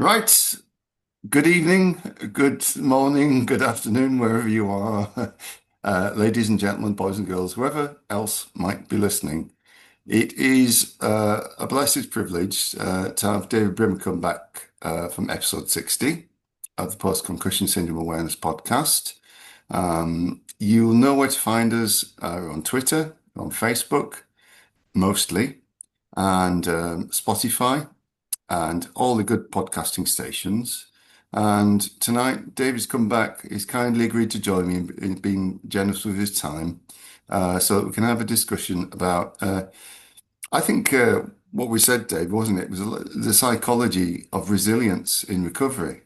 Right. Good evening, good morning, good afternoon, wherever you are, ladies and gentlemen, boys and girls, whoever else might be listening. It is a blessed privilege to have David Brimacombe back from episode 60 of the Post Concussion Syndrome Awareness podcast. You'll know where to find us on Twitter, on Facebook, mostly, and Spotify and all the good podcasting stations. And tonight, David's come back. He's kindly agreed to join me in being generous with his time so that we can have a discussion about, I think, what we said, Dave, wasn't it? Was the psychology of resilience in recovery.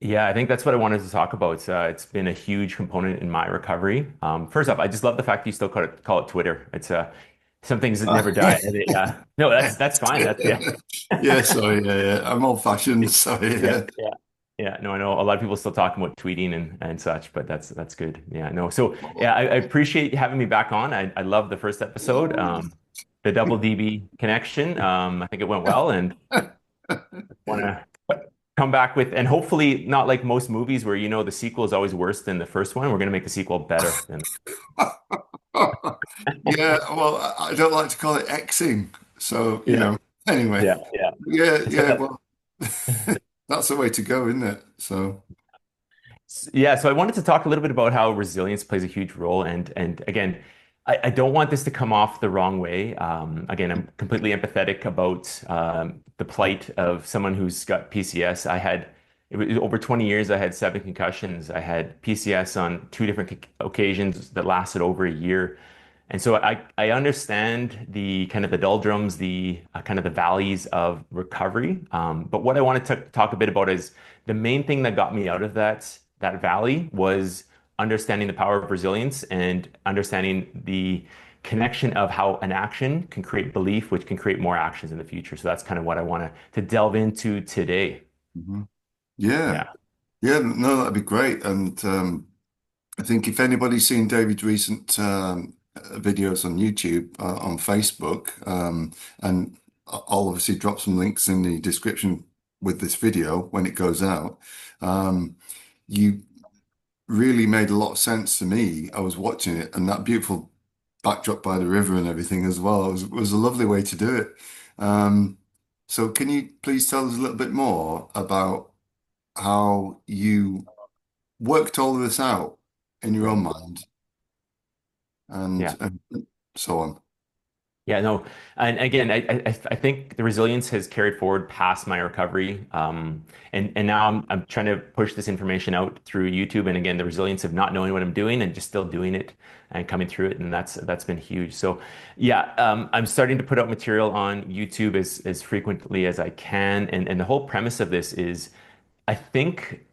Yeah, I think that's what I wanted to talk about. It's been a huge component in my recovery. First off, I just love the fact you still call it Twitter. It's some things that never die. Yeah. No, that's fine. That's yeah. Yeah, sorry. Yeah. I'm old-fashioned. Sorry. Yeah, Yeah. yeah, yeah. No, I know a lot of people still talking about tweeting and such, but that's good. Yeah, no. So yeah, I appreciate you having me back on. I love the first episode, the double DB connection. I think it went well, and want to come back with, and hopefully not like most movies where the sequel is always worse than the first one. We're going to make the sequel better than. Yeah, well, I don't like to call it Xing. So, Yeah, anyway. yeah, yeah. Yeah, well, that's the way to go, isn't it? So, Yeah, so I wanted to talk a little bit about how resilience plays a huge role, and again, I don't want this to come off the wrong way. Again, I'm completely empathetic about the plight of someone who's got PCS. It was over 20 years. I had 7 concussions. I had PCS on 2 different occasions that lasted over a year. And so I understand the kind of the doldrums, the kind of the valleys of recovery. But what I wanted to talk a bit about is the main thing that got me out of that valley was understanding the power of resilience and understanding the connection of how an action can create belief, which can create more actions in the future. So that's kind of what I want to delve into today. mhm. Yeah, Yeah. yeah, no, that'd be great. And I think if anybody's seen David's recent videos on YouTube, on Facebook, and I'll obviously drop some links in the description with this video when it goes out. You really made a lot of sense to me. I was watching it, and that beautiful backdrop by the river and everything as well was a lovely way to do it. Um, so can you please tell us a little bit more about how you worked all of this out in your own mind Yeah. and so on? Yeah, no, and again, I think the resilience has carried forward past my recovery, and now I'm trying to push this information out through YouTube, and again, the resilience of not knowing what I'm doing and just still doing it and coming through it, and that's been huge. So, yeah, I'm starting to put out material on YouTube as frequently as I can, and the whole premise of this is, I think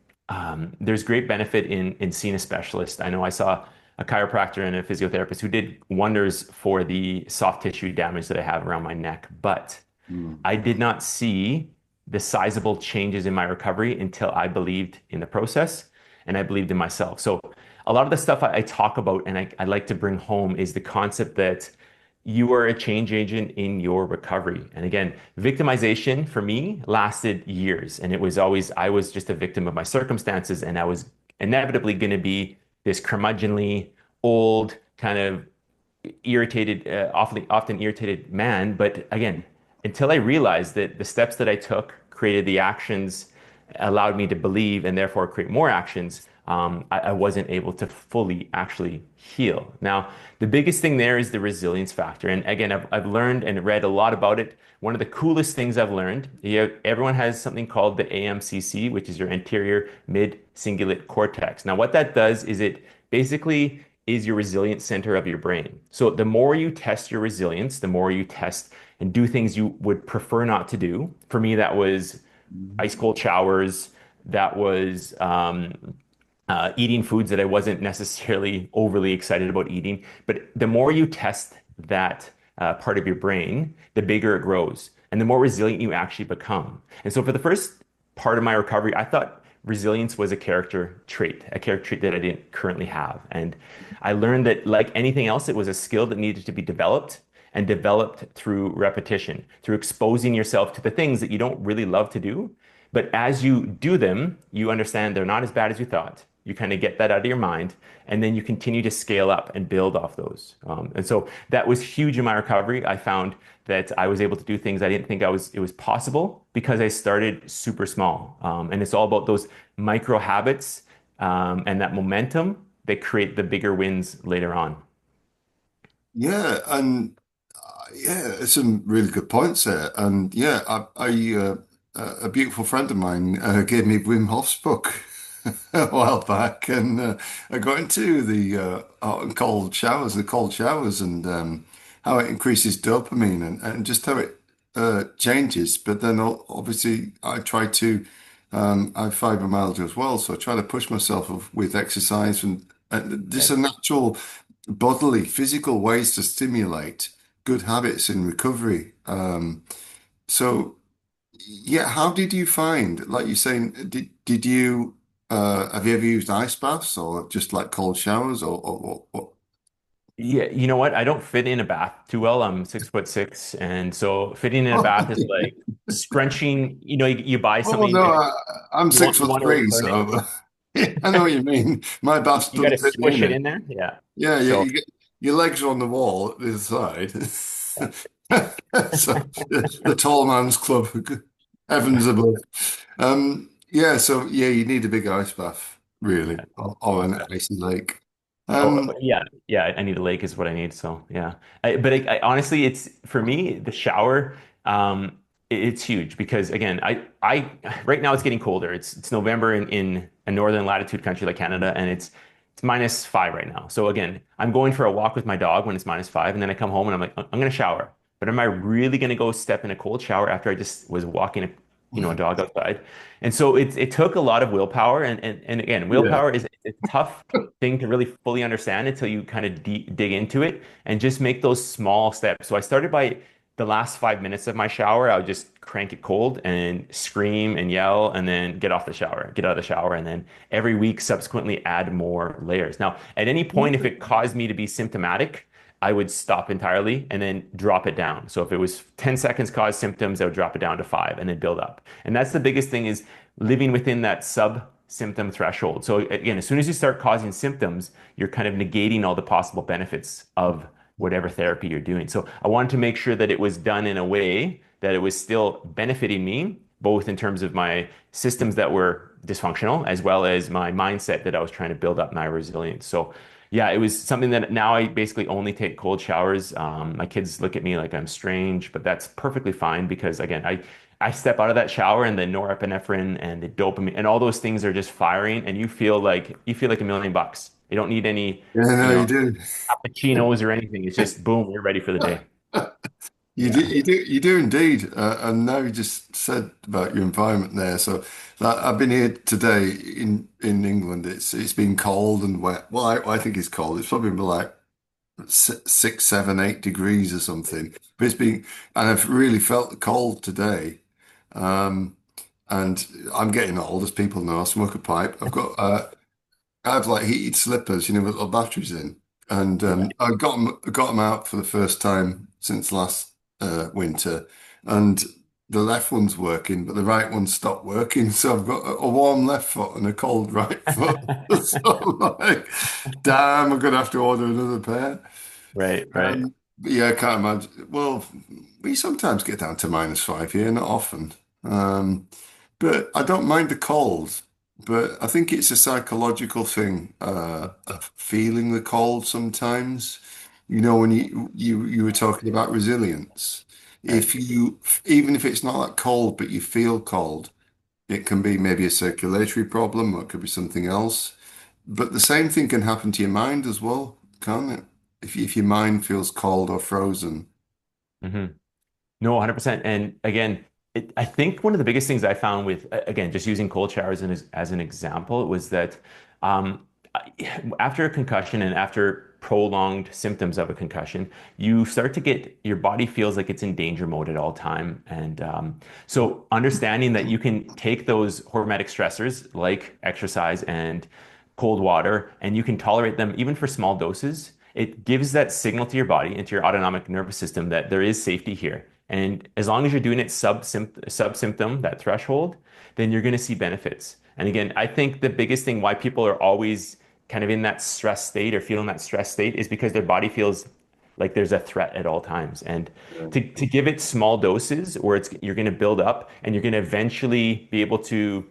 there's great benefit in seeing a specialist. I know I saw a chiropractor and a physiotherapist who did wonders for the soft tissue damage that I have around my neck, but Mm. I did not see the sizable changes in my recovery until I believed in the process and I believed in myself. So a lot of the stuff I talk about and I like to bring home is the concept that you are a change agent in your recovery. And again, victimization for me lasted years. And it was always, I was just a victim of my circumstances. And I was inevitably going to be this curmudgeonly, old, kind of irritated, often irritated man. But again, until I realized that the steps that I took created the actions, allowed me to believe and therefore create more actions, I wasn't able to fully actually heal. Now, the biggest thing there is the resilience factor. And again, I've learned and read a lot about it. One of the coolest things I've learned, everyone has something called the AMCC, which is your anterior mid cingulate cortex. Now, what that does is it basically is your resilience center of your brain. So the more you test your resilience, the more you test and do things you would prefer not to do. For me, that was ice cold showers. That was eating foods that I wasn't necessarily overly excited about eating. But the more you test that part of your brain, the bigger it grows and the more resilient you actually become. And so for the first part of my recovery, I thought resilience was a character trait that I didn't currently have. And I learned that, like anything else, it was a skill that needed to be developed and developed through repetition, through exposing yourself to the things that you don't really love to do, But as you do them, you understand they're not as bad as you thought. You kind of get that out of your mind, and then you continue to scale up and build off those. And so that was huge in my recovery. I found that I was able to do things I didn't think it was possible because I started super small. And it's all about those micro habits and that momentum that create the bigger wins later on. Yeah, and yeah, some really good points there. And yeah, a beautiful friend of mine gave me Wim Hof's book a while back, and I got into the hot and cold showers, and how it increases dopamine and just how it changes. But then obviously, I try to. I have fibromyalgia as well, so I try to push myself with exercise and just Right. a natural bodily, physical ways to stimulate good habits in recovery. So yeah, how did you find, like you're saying, did you have you ever used ice baths or just like cold showers or what? Yeah, you know what? I don't fit in a bath too well. I'm 6'6", and so fitting in a bath is like scrunching. You buy Oh something no, and I'm you six want you foot want to three, return it. so I know what you mean. My bath You got to doesn't fit me squish in it it. in there. Yeah. Yeah, yeah, So your legs are on the wall at the side. yeah, So the tall man's club, heavens above. Yeah, so yeah, you need a big ice bath, really, yeah. or an Exactly. icy lake. Oh, Um, yeah, yeah. I need a lake is what I need. So yeah, honestly, it's for me the shower. It's huge because again, I right now it's getting colder. It's November in a northern latitude country like Canada, and it's -5 right now. So again, I'm going for a walk with my dog when it's -5, and then I come home and I'm like, I'm gonna shower. But am I really gonna go step in a cold shower after I just was walking a dog outside? And so it took a lot of willpower, and again, yeah. willpower is a tough thing to really fully understand until you kind of dig into it and just make those small steps. So I started by the last 5 minutes of my shower, I would just crank it cold and scream and yell and then get out of the shower, and then every week subsequently add more layers. Now, at any point, if it caused me to be symptomatic, I would stop entirely and then drop it down. So if it was 10 seconds caused symptoms, I would drop it down to 5 and then build up. And that's the biggest thing is living within that sub symptom threshold. So again, as soon as you start causing symptoms, you're kind of negating all the possible benefits of whatever therapy you're doing. So I wanted to make sure that it was done in a way that it was still benefiting me, both in terms of my systems that were dysfunctional, as well as my mindset that I was trying to build up my resilience. So yeah, it was something that now I basically only take cold showers. My kids look at me like I'm strange, but that's perfectly fine because again, I step out of that shower and the norepinephrine and the dopamine and all those things are just firing, and you feel like $1 million. You don't need any, Yeah, you no, know, you do. cappuccinos or anything. It's just boom, you're ready for the day. Yeah. You do indeed. And now you just said about your environment there. So like, I've been here today in England. It's been cold and wet. Well, I think it's cold. It's probably been like 6, 7, 8 degrees or something. But and I've really felt the cold today. Um, and I'm getting old, as people know. I smoke a pipe. I have like heated slippers, with little batteries in, and Right. I got them out for the first time since last winter, and the left one's working, but the right one stopped working. So I've got a warm left foot and a cold right foot. So I'm like, damn, I'm gonna have to order another pair. Right, right. But yeah, I can't imagine. Well, we sometimes get down to -5 here, not often. Um, but I don't mind the cold. But I think it's a psychological thing, of feeling the cold sometimes. When you were talking about resilience. Right. Even if it's not that cold, but you feel cold, it can be maybe a circulatory problem, or it could be something else. But the same thing can happen to your mind as well, can't it? If your mind feels cold or frozen. hmm No, 100%. And again, I think one of the biggest things I found with, again, just using cold showers as an example, was that um, after a concussion and after prolonged symptoms of a concussion, you start to get your body feels like it's in danger mode at all time. And so understanding that you can take those hormetic stressors like exercise and cold water, and you can tolerate them even for small doses. It gives that signal to your body, into your autonomic nervous system, that there is safety here. And as long as you're doing it sub symptom, that threshold, then you're going to see benefits. And again, I think the biggest thing why people are always kind of in that stress state or feeling that stress state is because their body feels like there's a threat at all times. And to give it small doses where you're going to build up and you're going to eventually be able to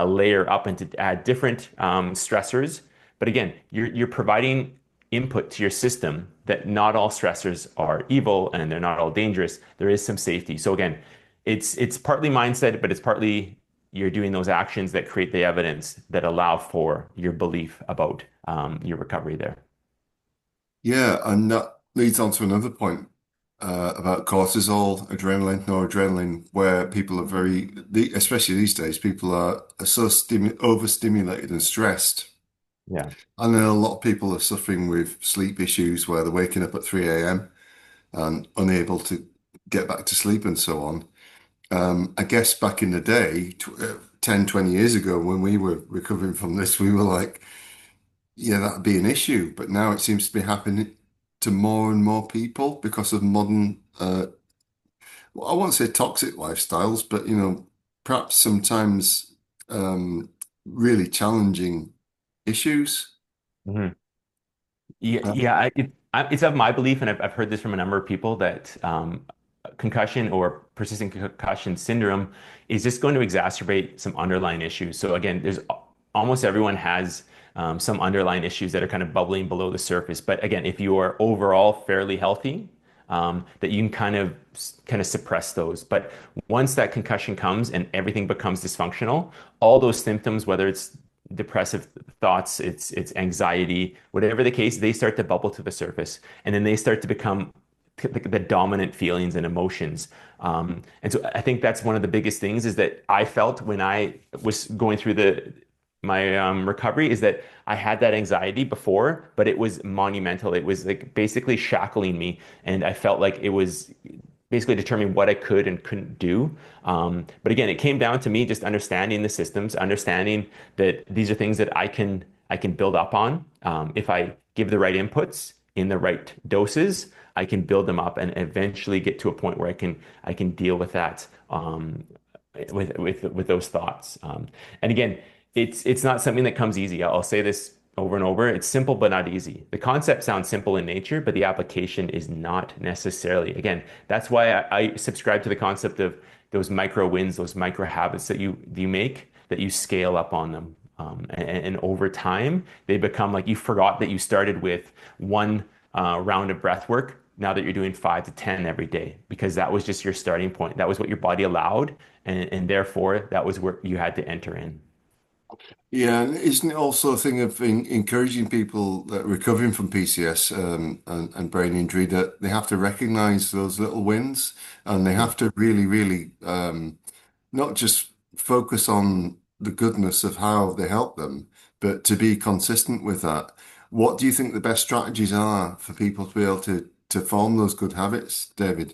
layer up and to add different stressors. But again, you're providing input to your system that not all stressors are evil and they're not all dangerous. There is some safety. So again, it's partly mindset, but it's partly you're doing those actions that create the evidence that allow for your belief about your recovery there. Yeah, and that leads on to another point about cortisol, adrenaline, noradrenaline, where people are especially these days, people are so overstimulated and stressed. Yeah. I know a lot of people are suffering with sleep issues where they're waking up at 3 a.m. and unable to get back to sleep and so on. I guess back in the day, 10, 20 years ago, when we were recovering from this, we were like, yeah, that'd be an issue. But now it seems to be happening to more and more people because of modern, well, I won't say toxic lifestyles, but perhaps sometimes um, really challenging issues. Mhm. Yeah, Uh, yeah. It's of my belief, and I've heard this from a number of people that concussion or persistent concussion syndrome is just going to exacerbate some underlying issues. So again, there's almost everyone has some underlying issues that are kind of bubbling below the surface. But again, if you are overall fairly healthy, that you can kind of suppress those. But once that concussion comes and everything becomes dysfunctional, all those symptoms, whether it's depressive thoughts, it's anxiety, whatever the case, they start to bubble to the surface, and then they start to become the dominant feelings and emotions. And so I think that's one of the biggest things is that I felt when I was going through the my recovery is that I had that anxiety before, but it was monumental. It was like basically shackling me, and I felt like it was basically determining what I could and couldn't do. But again, it came down to me just understanding the systems, understanding that these are things that I can build up on. If I give the right inputs in the right doses, I can build them up and eventually get to a point where I can deal with that with those thoughts. And again, it's not something that comes easy. I'll say this over and over. It's simple but not easy. The concept sounds simple in nature, but the application is not necessarily. Again, that's why I subscribe to the concept of those micro wins, those micro habits that you make, that you scale up on them. And over time, they become like you forgot that you started with one round of breath work. Now that you're doing 5 to 10 every day, because that was just your starting point. That was what your body allowed, and therefore that was where you had to enter in. Yeah, and isn't it also a thing of encouraging people that are recovering from PCS and brain injury that they have to recognize those little wins and they Yeah. have to really, really not just focus on the goodness of how they help them, but to be consistent with that. What do you think the best strategies are for people to be able to form those good habits, David?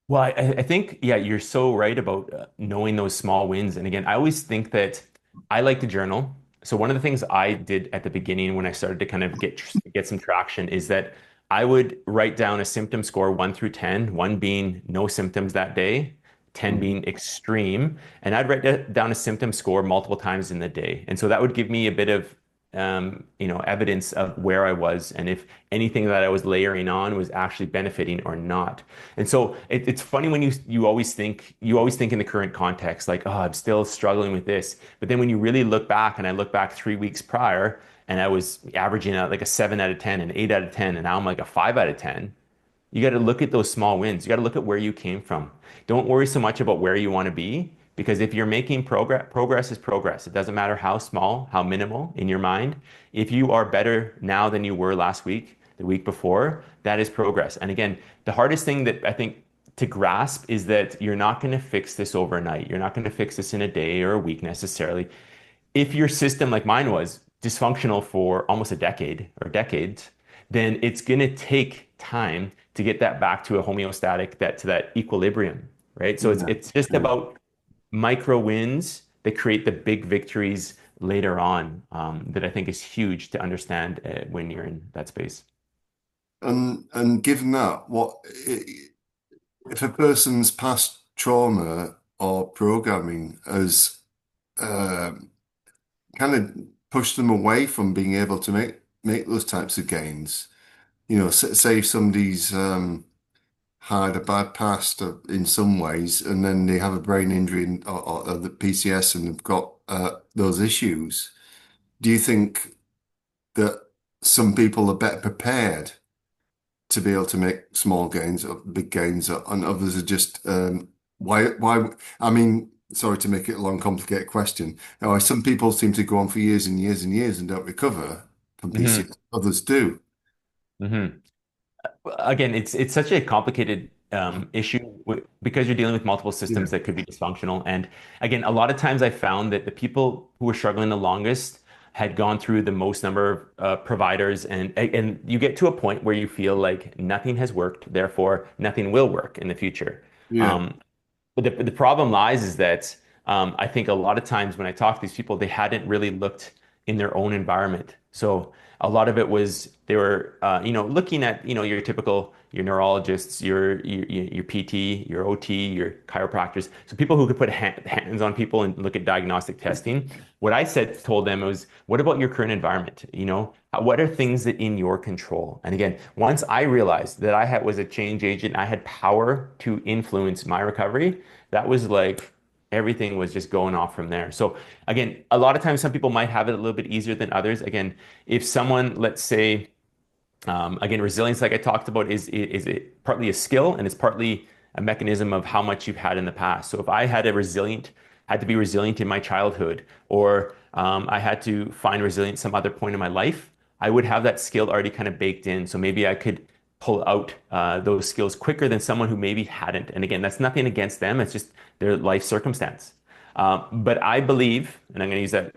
Well, I think, yeah, you're so right about knowing those small wins. And again, I always think that I like to journal. So one of the things I did at the beginning when I started to kind of get some traction is that I would write down a symptom score 1 through 10, one being no symptoms that day, 10 Mhm. being extreme. And I'd write down a symptom score multiple times in the day. And so that would give me a bit of evidence of where I was and if anything that I was layering on was actually benefiting or not. And so it's funny when you always think in the current context like, oh, I'm still struggling with this. But then when you really look back, and I look back 3 weeks prior, and I was averaging out like a 7 out of 10, an 8 out of 10, and now I'm like a 5 out of 10. You got to look at those small wins. You got to look at where you came from. Don't worry so much about where you want to be, because if you're making progress, progress is progress. It doesn't matter how small, how minimal in your mind. If you are better now than you were last week, the week before, that is progress. And again, the hardest thing that I think to grasp is that you're not going to fix this overnight. You're not going to fix this in a day or a week necessarily. If your system, like mine was, dysfunctional for almost a decade or decades, then it's going to take time to get that back to a homeostatic, that to that equilibrium, right? So it's Yeah. it's just Yeah. about micro wins that create the big victories later on, that I think is huge to understand when you're in that space. And given that, if a person's past trauma or programming has kind of pushed them away from being able to make those types of gains, say if somebody's had a bad past in some ways, and then they have a brain injury or the PCS and have got those issues. Do you think that some people are better prepared to be able to make small gains or big gains, and others are just why? I mean, sorry to make it a long, complicated question. Now, some people seem to go on for years and years and years and don't recover from Hmm. PCS. Others do. Hmm. Again, it's such a complicated issue because you're dealing with multiple Yeah, systems that could be dysfunctional. And again, a lot of times I found that the people who were struggling the longest had gone through the most number of providers, and you get to a point where you feel like nothing has worked, therefore nothing will work in the future. yeah, Um, but the problem lies is that I think a lot of times when I talk to these people, they hadn't really looked in their own environment. So a lot of it was they were, looking at, your typical, your neurologists, your PT, your OT, your chiropractors. So people who could put hands on people and look at diagnostic testing. What I said, told them was, what about your current environment? What are things that in your control? And again, once I realized that was a change agent, I had power to influence my recovery. That was like everything was just going off from there. So again, a lot of times some people might have it a little bit easier than others. Again, if someone, let's say, again, resilience, like I talked about, is it partly a skill and it's partly a mechanism of how much you've had in the past. So if I had to be resilient in my childhood, or I had to find resilience some other point in my life, I would have that skill already kind of baked in. So maybe I could pull out those skills quicker than someone who maybe hadn't. And again, that's nothing against them. It's just their life circumstance. But I believe, and I'm going to use that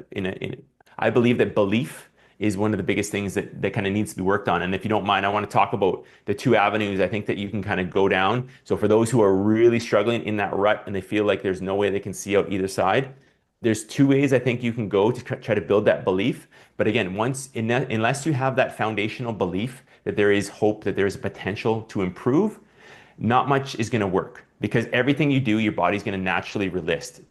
I believe that belief is one of the biggest things that kind of needs to be worked on. And if you don't mind, I want to talk about the two avenues I think that you can kind of go down. So for those who are really struggling in that rut and they feel like there's no way they can see out either side, there's two ways I think you can go to try to build that belief. But again, unless you have that foundational belief that there is hope, that there is a potential to improve, not much is going to work because everything you do, your body's going to naturally resist.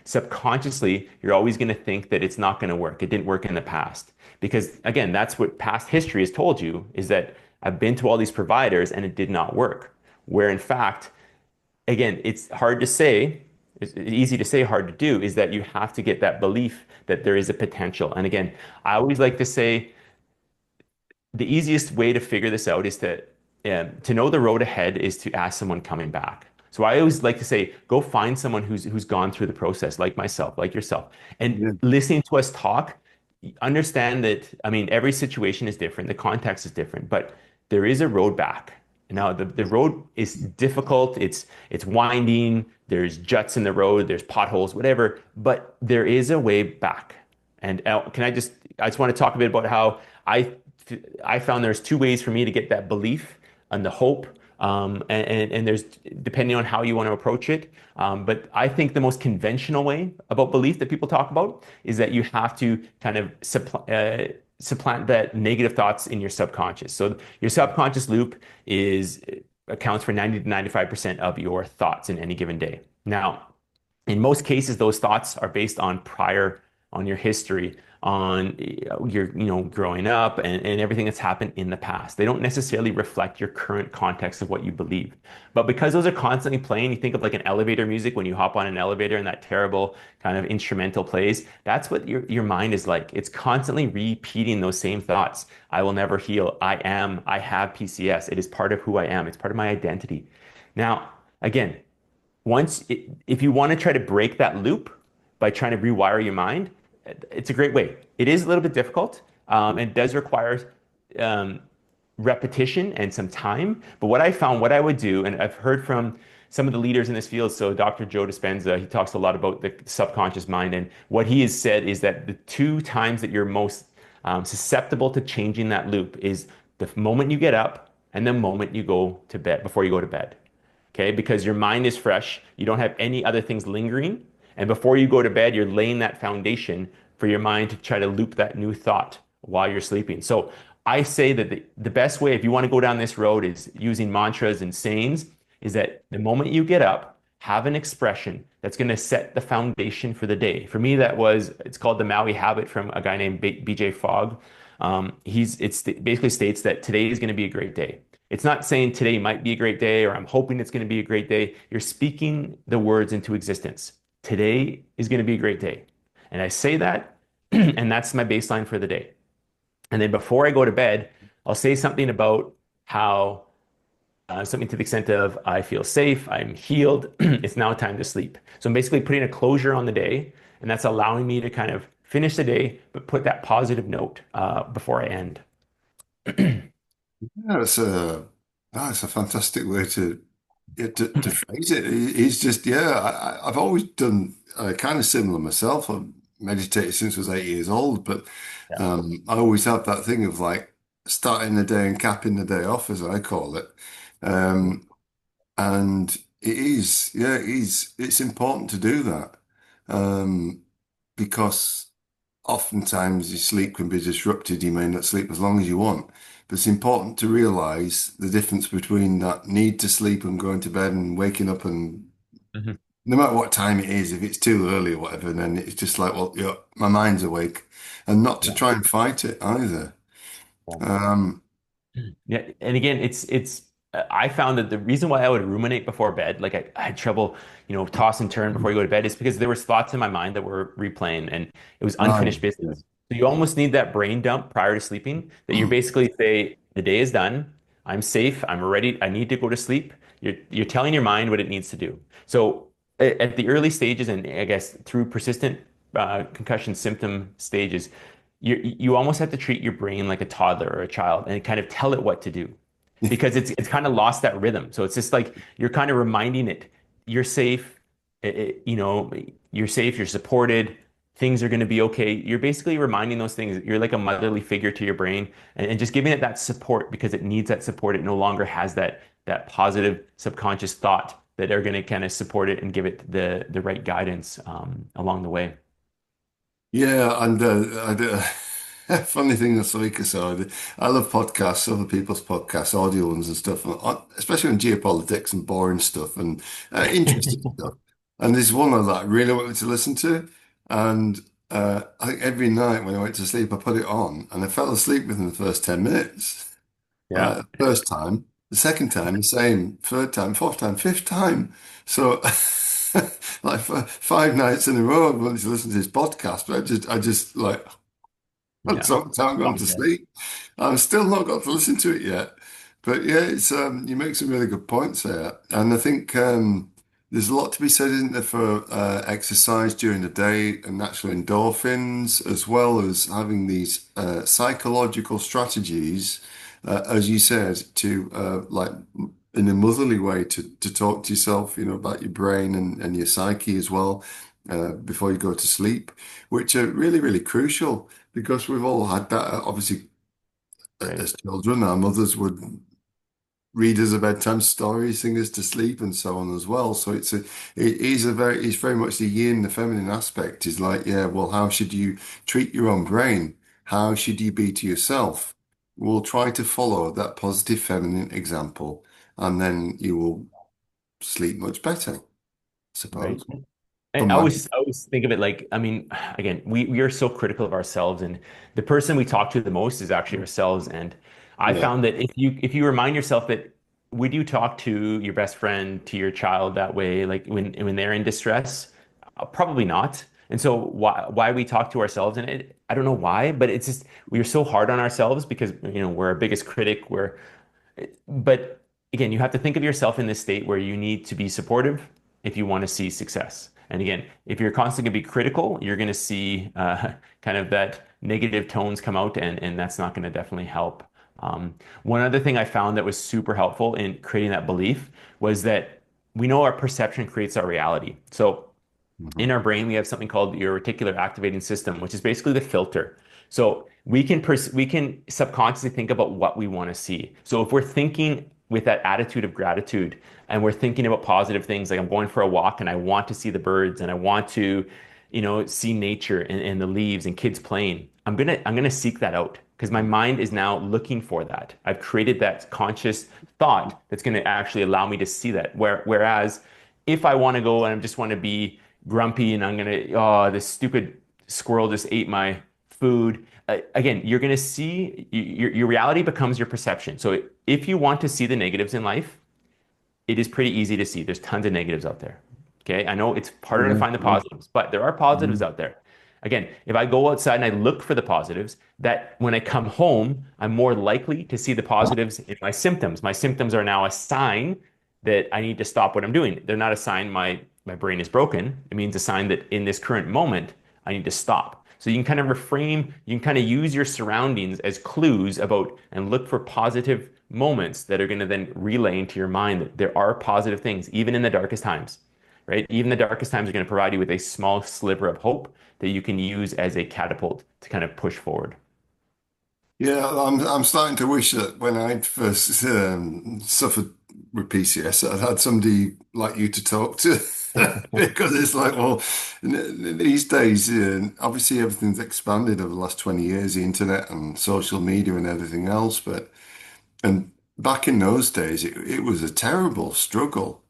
Subconsciously, you're always going to think that it's not going to work. It didn't work in the past. Because again, that's what past history has told you is that I've been to all these providers and it did not work. Where in fact, again, it's hard to say, it's easy to say, hard to do, is that you have to get that belief that there is a potential. And again, I always like to say, the easiest way to figure this out is to know the road ahead is to ask someone coming back. So I always like to say, go find someone who's gone through the process, like myself, like yourself, and yeah, listening to us talk, understand that, I mean, every situation is different, the context is different, but there is a road back. Now, the road is difficult, it's winding, there's juts in the road, there's potholes, whatever, but there is a way back. And I just want to talk a bit about how I found there's two ways for me to get that belief and the hope. And there's depending on how you want to approach it. But I think the most conventional way about belief that people talk about is that you have to kind of supplant that negative thoughts in your subconscious. So your subconscious loop is accounts for 90 to 95% of your thoughts in any given day. Now, in most cases, those thoughts are based on your history, on your, growing up and everything that's happened in the past. They don't necessarily reflect your current context of what you believe. But because those are constantly playing, you think of like an elevator music when you hop on an elevator and that terrible kind of instrumental plays. That's what your mind is like. It's constantly repeating those same thoughts. I will never heal. I have PCS. It is part of who I am. It's part of my identity. Now, again, if you want to try to break that loop by trying to rewire your mind, it's a great way. It is a little bit difficult. It does require um, repetition and some time. But what I found, what I would do, and I've heard from some of the leaders in this field, so Dr. Joe Dispenza, he talks a lot about the subconscious mind. And what he has said is that the two times that you're most susceptible to changing that loop is the moment you get up and the moment you go to bed, before you go to bed. Okay, because your mind is fresh, you don't have any other things lingering. And before you go to bed, you're laying that foundation for your mind to try to loop that new thought while you're sleeping. So I say that the best way, if you want to go down this road, is using mantras and sayings, is that the moment you get up, have an expression that's going to set the foundation for the day. For me, it's called the Maui habit from a guy named BJ Fogg. Basically states that today is going to be a great day. It's not saying today might be a great day or I'm hoping it's going to be a great day. You're speaking the words into existence. Today is going to be a great day. And I say that, and that's my baseline for the day. And then before I go to bed, I'll say something about how something to the extent of I feel safe, I'm healed, it's now time to sleep. So I'm basically putting a closure on the day, and that's allowing me to kind of finish the day, but put that positive note before I end. Yeah, that's a fantastic way to yeah, to phrase it. It's just yeah, I've always done kind of similar myself. I've meditated since I was 8 years old, but Yeah. I always have that thing of like starting the day and capping the day off, as I call it. Um, and it's important to do that um, because oftentimes your sleep can be disrupted. You may not sleep as long as you want, but it's important to realize the difference between that need to sleep and going to bed and waking up and Mhm. no matter what time it is, if it's too early or whatever, then it's just like, well, yeah, my mind's awake and not to Yeah. try and fight it either. Um, Yeah, and again, I found that the reason why I would ruminate before bed, like I had trouble, toss and turn before you go to bed, is because there was thoughts in my mind that were replaying and it was right. unfinished Yeah. business. So you almost need that brain dump prior to sleeping that you basically say, the day is done, I'm safe, I'm ready, I need to go to sleep. You're telling your mind what it needs to do. So at the early stages, and I guess through persistent concussion symptom stages, you almost have to treat your brain like a toddler or a child and kind of tell it what to do because it's kind of lost that rhythm. So it's just like you're kind of reminding it you're safe, you're safe, you're supported, things are going to be okay. You're basically reminding those things. You're like a motherly figure to your brain and just giving it that support because it needs that support. It no longer has that positive subconscious thought that are going to kind of support it and give it the right guidance along the way. Yeah, and funny thing this week or so, I love podcasts, other people's podcasts, audio ones and stuff, especially on geopolitics and boring stuff and interesting stuff. And there's one of that I really wanted to listen to, and I think every night when I went to sleep, I put it on, and I fell asleep within the first 10 minutes. Yeah. First time, the second time, the same, third time, fourth time, fifth time. So, like for 5 nights in a row, I wanted to listen to this podcast, but I just like, Yeah. time gone to sleep. I've still not got to listen to it yet. But yeah, it's you make some really good points there, and I think there's a lot to be said, isn't there, for exercise during the day and natural endorphins, as well as having these psychological strategies, as you said, to like in a motherly way to talk to yourself, about your brain and your psyche as well, before you go to sleep, which are really, really crucial because we've all had that. Obviously, Right. as children, our mothers would read us a bedtime story, sing us to sleep, and so on as well. So it's very much the yin, the feminine aspect is like, yeah, well, how should you treat your own brain? How should you be to yourself? We'll try to follow that positive feminine example, and then you will sleep much better, I Right. suppose. I From my always think of it like, I mean, again, we are so critical of ourselves, and the person we talk to the most is actually ourselves. And I yeah. found that if you remind yourself that would you talk to your best friend, to your child that way, like when they're in distress? Probably not. And so why we talk to ourselves and I don't know why, but it's just we're so hard on ourselves because we're our biggest critic. But again, you have to think of yourself in this state where you need to be supportive if you want to see success. And again, if you're constantly going to be critical, you're going to see kind of that negative tones come out, and that's not going to definitely help. One other thing I found that was super helpful in creating that belief was that we know our perception creates our reality. So in Mhm. our brain, we have something called your reticular activating system, which is basically the filter. So we can subconsciously think about what we want to see. So if we're thinking with that attitude of gratitude and we're thinking about positive things, like I'm going for a walk and I want to see the birds and I want to, see nature and the leaves and kids playing, I'm gonna seek that out. because my mind is now looking for that. I've created that conscious thought that's going to actually allow me to see that. Whereas if I want to go and I just want to be grumpy and I'm going to, oh, this stupid squirrel just ate my food. Again, you're going to see your reality becomes your perception. So if you want to see the negatives in life, it is pretty easy to see. There's tons of negatives out there. Okay. I know it's harder to Yeah. find the positives, but there are positives Mhm. out there. Again, if I go outside and I look for the positives, that when I come home, I'm more likely to see the positives in my symptoms. My symptoms are now a sign that I need to stop what I'm doing. They're not a sign my brain is broken. It means a sign that in this current moment, I need to stop. So you can kind of reframe, you can kind of use your surroundings as clues about and look for positive moments that are going to then relay into your mind that there are positive things, even in the darkest times, right? Even the darkest times are going to provide you with a small sliver of hope that you can use as a catapult to kind of push forward. Yeah, I'm starting to wish that when I first suffered with PCS, I'd had somebody like you to talk to because it's like, well, these days, obviously everything's expanded over the last 20 years, the internet and social media and everything else. But and back in those days, it was a terrible struggle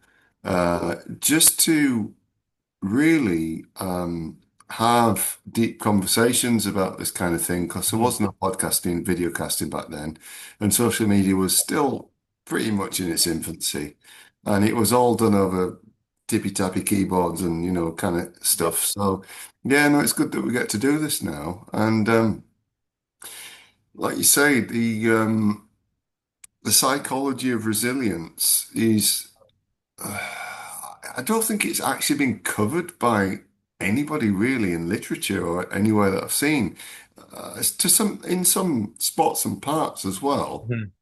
just to really have deep conversations about this kind of thing because there Mhm. was no podcasting, video casting back then, and social media was still pretty much in its infancy, and it was all done over tippy-tappy keyboards and kind of Yep. stuff. So yeah, no, it's good that we get to do this now, and like you say, the psychology of resilience is. I don't think it's actually been covered by anybody really in literature or anywhere that I've seen. It's to some in some spots and parts as well. Mhm.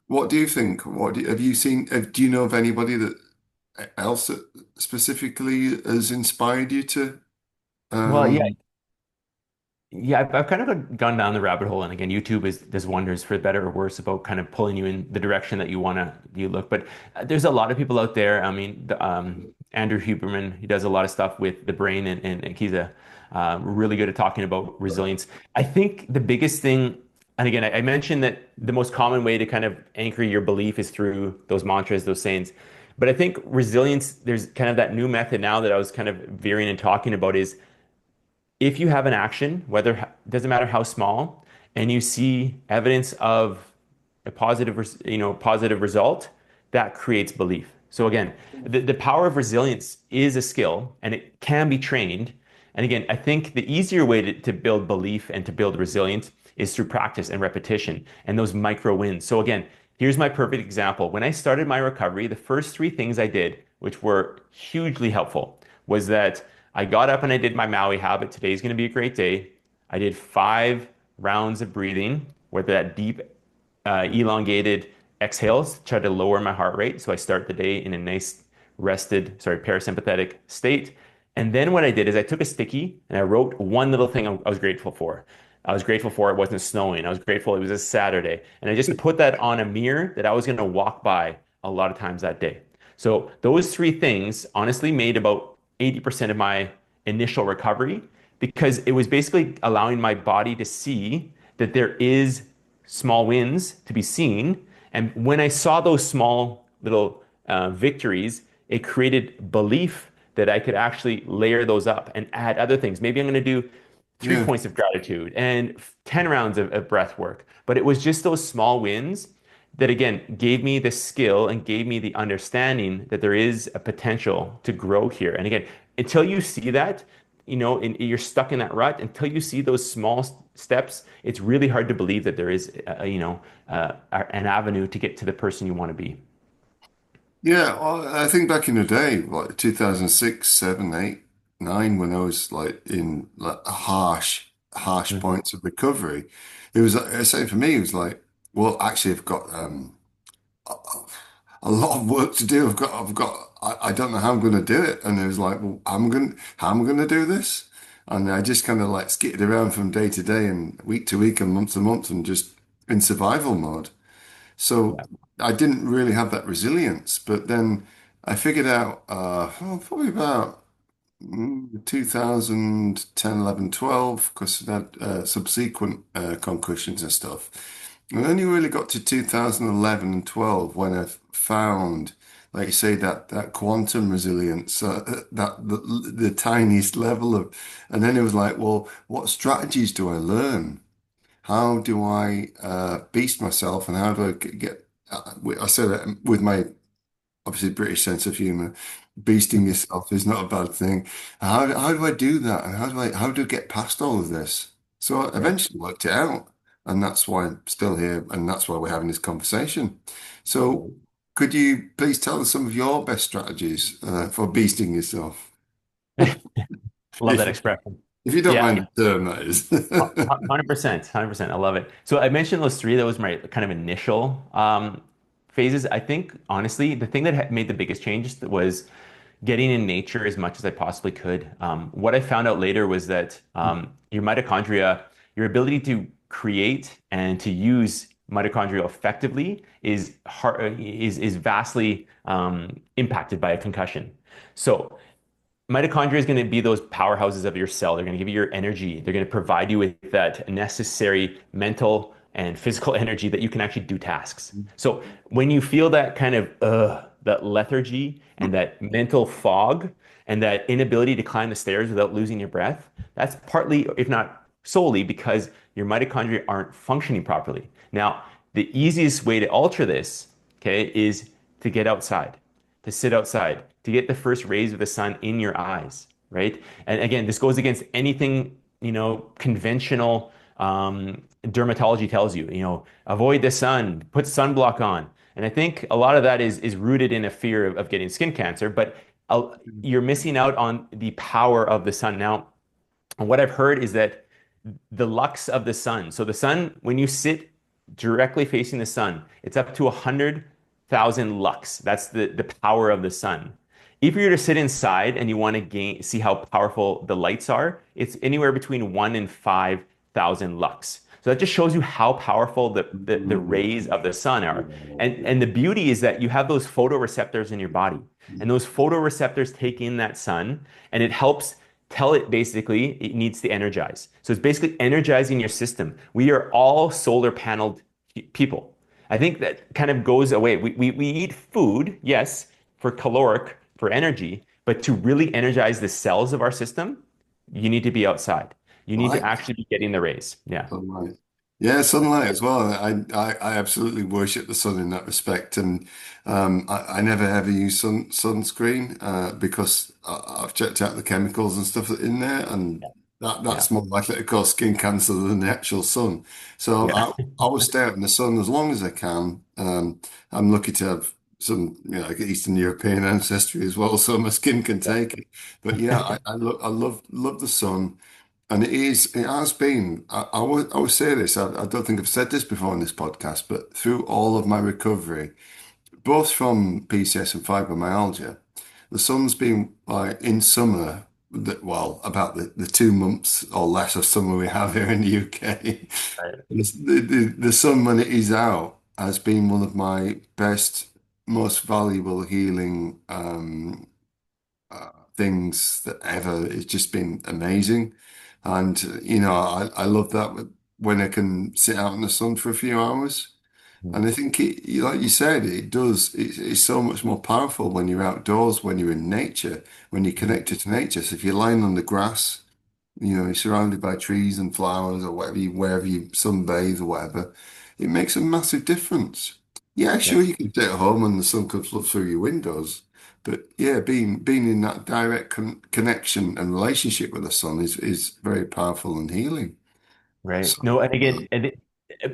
What do you think? Have you seen? Do you know of anybody that else that specifically has inspired you to? Well, yeah, Um, yeah, I've kind of gone down the rabbit hole, and again, YouTube does wonders for better or worse about kind of pulling you in the direction that you look. But there's a lot of people out there. I mean, Andrew Huberman, he does a lot of stuff with the brain, and he's a really good at talking about resilience. I think the biggest thing, and again, I mentioned that the most common way to kind of anchor your belief is through those mantras, those sayings. But I think resilience, there's kind of that new method now that I was kind of veering and talking about is if you have an action, whether doesn't matter how small, and you see evidence of a positive result, that creates belief. So again, the power of resilience is a skill and it can be trained. And again, I think the easier way to build belief and to build resilience is through practice and repetition and those micro wins. So again, here's my perfect example. When I started my recovery, the first three things I did, which were hugely helpful, was that I got up and I did my Maui habit. Today's going to be a great day. I did 5 rounds of breathing with that deep, elongated exhales, try to lower my heart rate. So I start the day in a nice, rested, sorry, parasympathetic state. And then what I did is I took a sticky and I wrote one little thing I was grateful for. I was grateful for it wasn't snowing. I was grateful it was a Saturday. And I just put that on a mirror that I was going to walk by a lot of times that day. So those three things honestly made about 80% of my initial recovery because it was basically allowing my body to see that there is small wins to be seen. And when I saw those small little victories, it created belief that I could actually layer those up and add other things. Maybe I'm going to do three yeah, points of gratitude and 10 rounds of breath work. But it was just those small wins that, again, gave me the skill and gave me the understanding that there is a potential to grow here. And again, until you see that, and you're stuck in that rut, until you see those small steps, it's really hard to believe that there is, an avenue to get to the person you want to be. yeah. Well, I think back in the day, like 2006, 7, 8, 9, when I was like in like harsh Mhm. points of recovery, it was. I say for me, it was like, well, actually, I've got a lot of work to do. I don't know how I'm going to do it. And it was like, well, how am I going to do this? And I just kind of like skittered around from day to day and week to week and month to month and just in survival mode. So Yeah. I didn't really have that resilience. But then I figured out, probably about 2010, 11, 12, because I had subsequent concussions and stuff. I only really got to 2011 and 12 when I found, like you say, that quantum resilience, that the tiniest level of, and then it was like, well, what strategies do I learn? How do I beast myself, and how do I get? I say that with my obviously British sense of humor. Beasting yourself is not a bad thing. How do I do that? And how do I get past all of this? So I Yeah. eventually worked it out, and that's why I'm still here, and that's why we're having this conversation. So Right. could you please tell us some of your best strategies for beasting yourself, Love if that expression. if you don't Yeah, mind the term, that is. 100%, 100%. I love it. So I mentioned those three. That was my kind of initial phases. I think, honestly, the thing that made the biggest change was getting in nature as much as I possibly could. What I found out later was that your mitochondria, your ability to create and to use mitochondria effectively is vastly impacted by a concussion. So mitochondria is going to be those powerhouses of your cell. They're going to give you your energy. They're going to provide you with that necessary mental and physical energy that you can actually do tasks. So when you feel that kind of that lethargy and that mental fog and that inability to climb the stairs without losing your breath, that's partly, if not solely, because your mitochondria aren't functioning properly. Now, the easiest way to alter this, okay, is to get outside, to sit outside, to get the first rays of the sun in your eyes, right? And again, this goes against anything, conventional dermatology tells you, avoid the sun, put sunblock on. And I think a lot of that is rooted in a fear of getting skin cancer, but you're missing out on the power of the sun. Now, what I've heard is that the lux of the sun. So the sun, when you sit directly facing the sun, it's up to 100,000 lux. That's the power of the sun. If you were to sit inside and you want to see how powerful the lights are, it's anywhere between 1 and 5,000 lux. So that just shows you how powerful the rays of the sun are. And the beauty is that you have those photoreceptors in your body. And those photoreceptors take in that sun and it helps tell it basically it needs to energize. So it's basically energizing your system. We are all solar paneled people. I think that kind of goes away. We eat food, yes, for caloric, for energy, but to really energize the cells of our system, you need to be outside. You need to Right. actually be getting the rays. Yeah. Sunlight. Yeah, sunlight as well. I absolutely worship the sun in that respect, and I never ever use sunscreen because I've checked out the chemicals and stuff in there, and Yeah. that's more likely to cause skin cancer than the actual sun. So Yeah. I will stay out in the sun as long as I can. I'm lucky to have some, like Eastern European ancestry as well, so my skin can take it. But yeah, I love the sun. And it has been, I would say this, I don't think I've said this before in this podcast, but through all of my recovery, both from PCS and fibromyalgia, the sun's been like in summer, well, about the 2 months or less of summer we have here in the UK. Right. The sun, when it is out, has been one of my best, most valuable healing things that ever. It's just been amazing. And, I love that when I can sit out in the sun for a few hours. And I think like you said, it's so much more powerful when you're outdoors, when you're in nature, when you're connected to nature. So if you're lying on the grass, you're surrounded by trees and flowers or wherever you sunbathe or whatever, it makes a massive difference. Yeah, Yeah. sure, you can stay at home and the sun comes up through your windows, but yeah, being in that direct connection and relationship with the sun is very powerful and healing. Right. So, No, and again,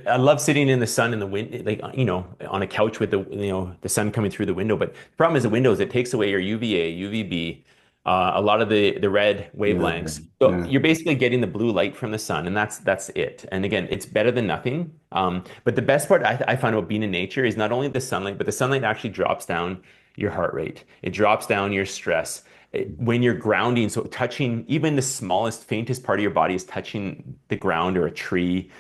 I love sitting in the sun in the wind, like, on a couch with the sun coming through the window. But the problem is the windows, it takes away your UVA, UVB, a lot of the red yeah, wavelengths. So yeah. you're basically getting the blue light from the sun, and that's it. And again, it's better than nothing. But the best part I find about being in nature is not only the sunlight, but the sunlight actually drops down your heart rate. It drops down your stress when you're grounding, so touching even the smallest, faintest part of your body is touching the ground or a tree.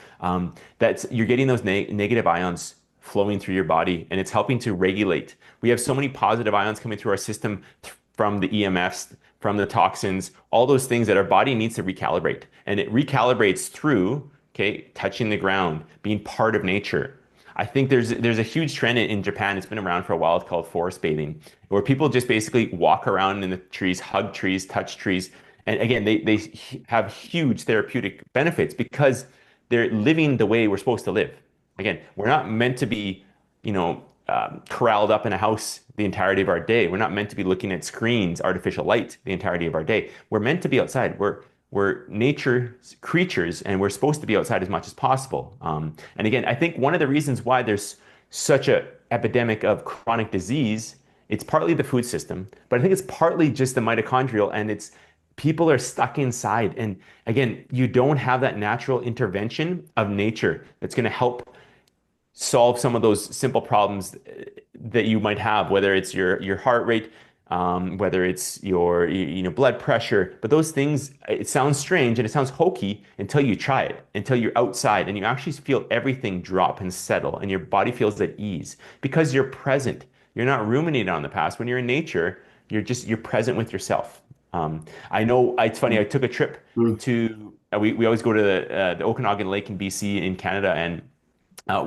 That's you're getting those negative ions flowing through your body, and it's helping to regulate. We have so many positive ions coming through our system from the EMFs, from the toxins, all those things that our body needs to recalibrate. And it recalibrates through, okay, touching the ground, being part of nature. I think there's a huge trend in Japan. It's been around for a while. It's called forest bathing, where people just basically walk around in the trees, hug trees, touch trees. And again, they have huge therapeutic benefits because they're living the way we're supposed to live. Again, we're not meant to be, corralled up in a house the entirety of our day. We're not meant to be looking at screens, artificial light the entirety of our day. We're meant to be outside. We're nature creatures, and we're supposed to be outside as much as possible. And again, I think one of the reasons why there's such a epidemic of chronic disease, it's partly the food system, but I think it's partly just the mitochondrial, and it's people are stuck inside. And again, you don't have that natural intervention of nature that's going to help solve some of those simple problems that you might have, whether it's your heart rate, whether it's your blood pressure. But those things, it sounds strange and it sounds hokey until you try it, until you're outside and you actually feel everything drop and settle, and your body feels at ease because you're present. You're not ruminating on the past. When you're in nature, you're present with yourself. I know it's funny. I took a trip Mm. to we always go to the Okanagan Lake in BC in Canada, and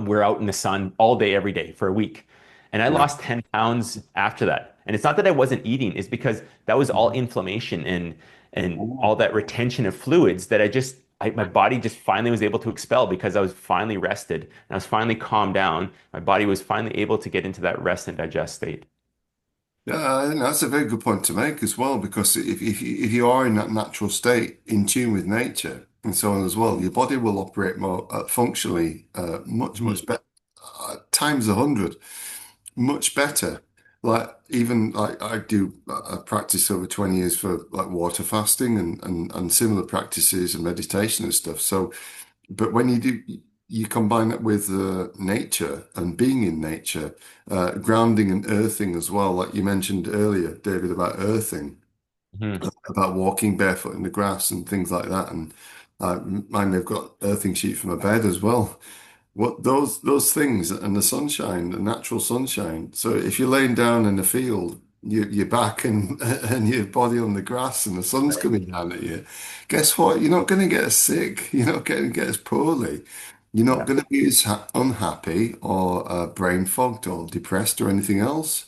we're out in the sun all day, every day for a week. And I Yeah. lost 10 pounds after that. And it's not that I wasn't eating, it's because that was all inflammation and all that retention of fluids that my body just finally was able to expel because I was finally rested and I was finally calmed down. My body was finally able to get into that rest and digest state. Yeah, I think that's a very good point to make as well, because if you are in that natural state, in tune with nature and so on as well, your body will operate more functionally, much Mhm. better, times 100, much better. Like even like I do, I practice over 20 years for like water fasting and similar practices and meditation and stuff. So but when you do, you combine it with nature and being in nature, grounding and earthing as well. Like you mentioned earlier, David, about earthing, Mhm. about walking barefoot in the grass and things like that. And mine, they've got earthing sheet from a bed as well. What those things and the sunshine, the natural sunshine. So if you're laying down in the field, your back and and your body on the grass, and the sun's Right. coming down at you. Guess what? You're not going to get as sick. You're not going to get as poorly. You're not Yeah. going to be as unhappy or brain fogged or depressed or anything else.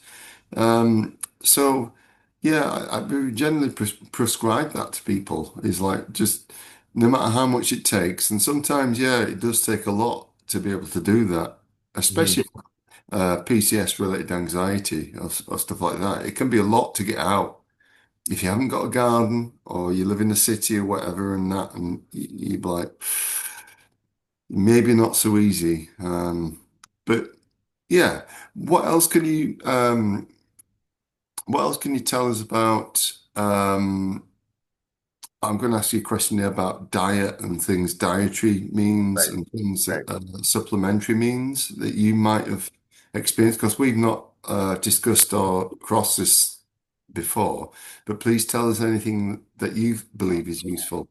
So, yeah, I would generally prescribe that to people. Is like just no matter how much it takes, and sometimes, yeah, it does take a lot to be able to do that, Mhm. especially PCS related anxiety or stuff like that. It can be a lot to get out if you haven't got a garden or you live in the city or whatever, and that, and you're like, maybe not so easy. But yeah, what else can you? What else can you tell us about? I'm going to ask you a question there about diet and things, dietary means Right. and things Right. that supplementary means that you might have experienced, because we've not discussed or crossed this before. But please tell us anything that you believe is useful.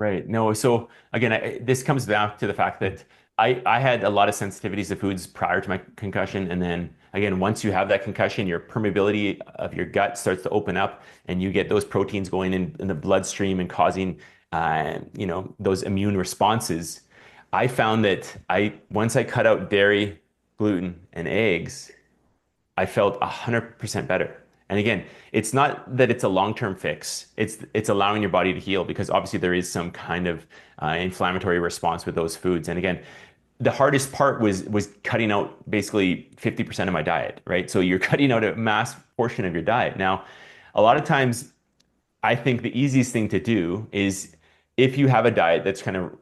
Right. No, so again, this comes back to the fact that I had a lot of sensitivities to foods prior to my concussion. And then again, once you have that concussion, your permeability of your gut starts to open up and you get those proteins going in the bloodstream and causing, those immune responses. I found that once I cut out dairy, gluten, and eggs, I felt 100% better. And again, it's not that it's a long-term fix. It's allowing your body to heal because obviously there is some kind of inflammatory response with those foods. And again, the hardest part was cutting out basically 50% of my diet, right? So you're cutting out a mass portion of your diet. Now, a lot of times I think the easiest thing to do is if you have a diet that's kind of,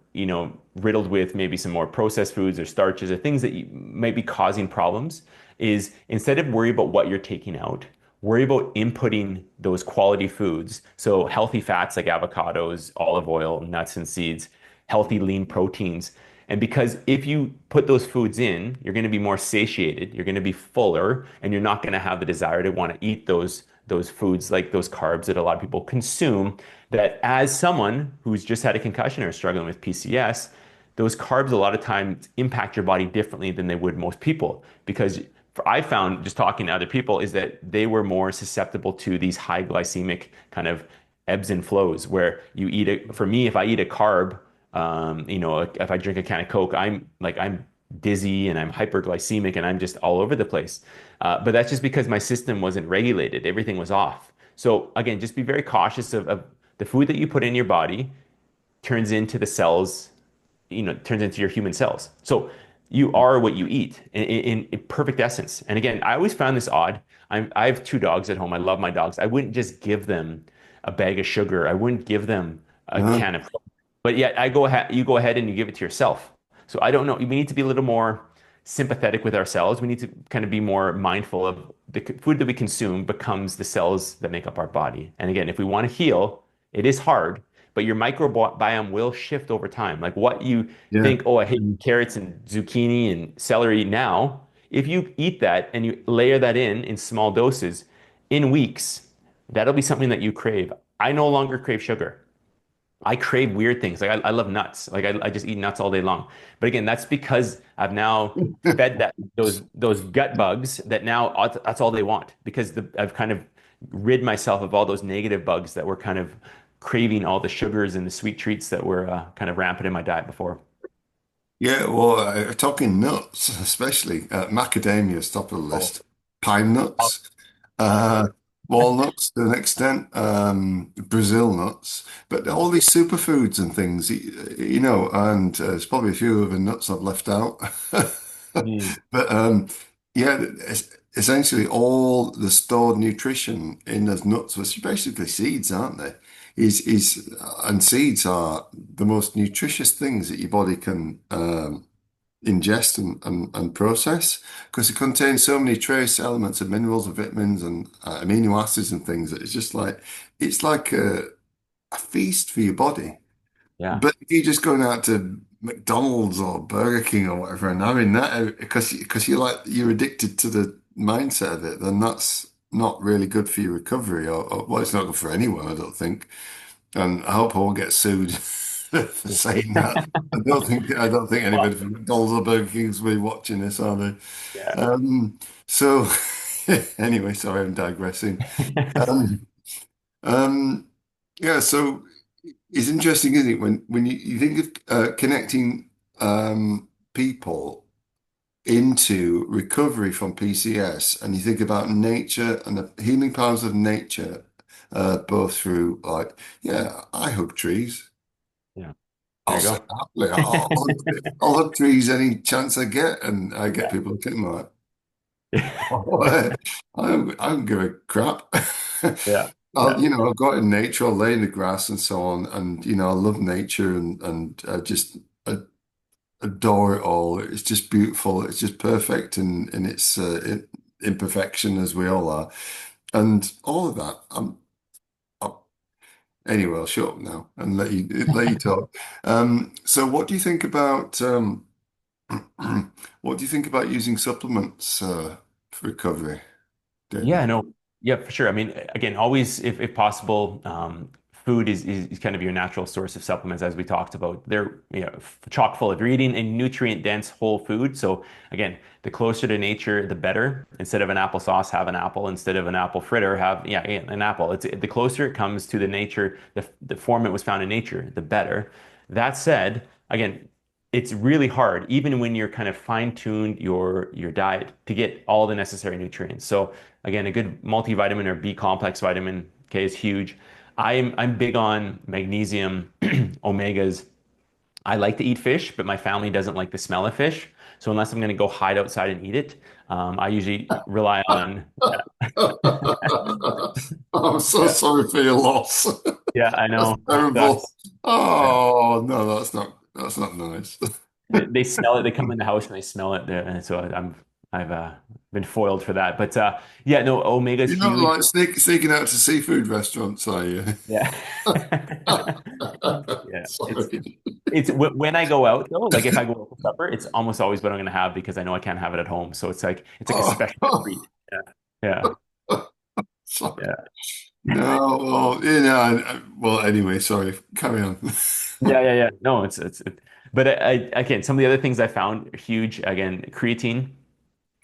riddled with maybe some more processed foods or starches or things that might be causing problems, is instead of worry about what you're taking out, worry about inputting those quality foods. So healthy fats like avocados, olive oil, nuts and seeds, healthy lean proteins. And because if you put those foods in, you're going to be more satiated, you're going to be fuller, and you're not going to have the desire to want to eat those foods like those carbs that a lot of people consume. That as someone who's just had a concussion or struggling with PCS, those carbs a lot of times impact your body differently than they would most people because I found just talking to other people is that they were more susceptible to these high glycemic kind of ebbs and flows where you eat it. For me, if I eat a carb, like if I drink a can of Coke, I'm dizzy and I'm hyperglycemic and I'm just all over the place. But that's just because my system wasn't regulated. Everything was off. So again, just be very cautious of the food that you put in your body turns into the cells, turns into your human cells. So you are what you eat in perfect essence. And again, I always found this odd. I have two dogs at home. I love my dogs. I wouldn't just give them a bag of sugar. I wouldn't give them a No. can of Coke. But yet you go ahead and you give it to yourself. So I don't know. We need to be a little more sympathetic with ourselves. We need to kind of be more mindful of the food that we consume becomes the cells that make up our body. And again, if we want to heal, it is hard, but your microbiome will shift over time. Like what you Yeah. think, oh, I hate carrots and zucchini and celery now. If you eat that and you layer that in small doses, in weeks, that'll be something that you crave. I no longer crave sugar. I crave weird things. Like I love nuts. Like I just eat nuts all day long. But again, that's because I've now fed that those gut bugs that now that's all they want because I've kind of rid myself of all those negative bugs that were kind of craving all the sugars and the sweet treats that were kind of rampant in my diet before. Yeah, well, talking nuts, especially macadamia is top of the Oh, list. Pine oh, nuts, yeah, uh, walnuts to an extent, Brazil nuts, but all these superfoods and things, and there's probably a few other nuts I've left out. mm, But yeah, essentially all the stored nutrition in those nuts, which are basically seeds, aren't they? And seeds are the most nutritious things that your body can ingest and process because it contains so many trace elements of minerals and vitamins and amino acids and things that it's like a feast for your body. yeah, But if you're just going out to McDonald's or Burger King or whatever and having that because you're addicted to the mindset of it, then that's not really good for your recovery or well, it's not good for anyone, I don't think. And I hope I won't get sued for saying that. I don't think well, anybody from McDonald's or Burger King's will be watching this, are they? yeah, So anyway, sorry, I'm digressing. Um, um, yeah, so it's interesting, isn't it, when you think of connecting people into recovery from PCS, and you think about nature and the healing powers of nature, both through yeah, I hug trees. yeah. There I'll you say go. happily, I'll hug trees any chance I get, and I get Yeah. people looking at me like, oh, I don't give a crap. Yeah. Yeah. I'll go out in nature, I'll lay in the grass and so on, and I love nature and just adore it all. It's just beautiful. It's just perfect in its imperfection as we all are, and all of that. Anyway, I'll shut up now and let you talk. So, what do you think about what do you think about using supplements for recovery, Yeah, Damien? no, yeah, for sure. I mean, again, always, if possible, food is kind of your natural source of supplements, as we talked about. They're chock full. If you're eating a nutrient-dense whole food, so again, the closer to nature, the better. Instead of an applesauce, have an apple. Instead of an apple fritter, have an apple. It's the closer it comes to the nature, the form it was found in nature, the better. That said, again, it's really hard, even when you're kind of fine-tuned your diet to get all the necessary nutrients. So again, a good multivitamin or B complex vitamin, okay, is huge. I'm big on magnesium, omegas. I like to eat fish, but my family doesn't like the smell of fish. So unless I'm going to go hide outside and eat it, I usually rely on. I'm so Yeah, sorry for your loss. yeah, I That's know it terrible. sucks. Yeah, Oh no, that's not nice. they smell it. They come in the house and they smell it, and so I've been foiled for that. But yeah, no, omega's You're not huge. like sneaking out to seafood restaurants, are you? Yeah. Yeah, Sorry. when I go out though, like if I go out for supper, it's almost always what I'm gonna have because I know I can't have it at home. So it's like a special Oh, treat. Yeah. Yeah. sorry. Yeah. No, well, well, anyway, sorry. Carry on. Yeah, yeah, yeah. No, but again, some of the other things I found are huge. Again, creatine.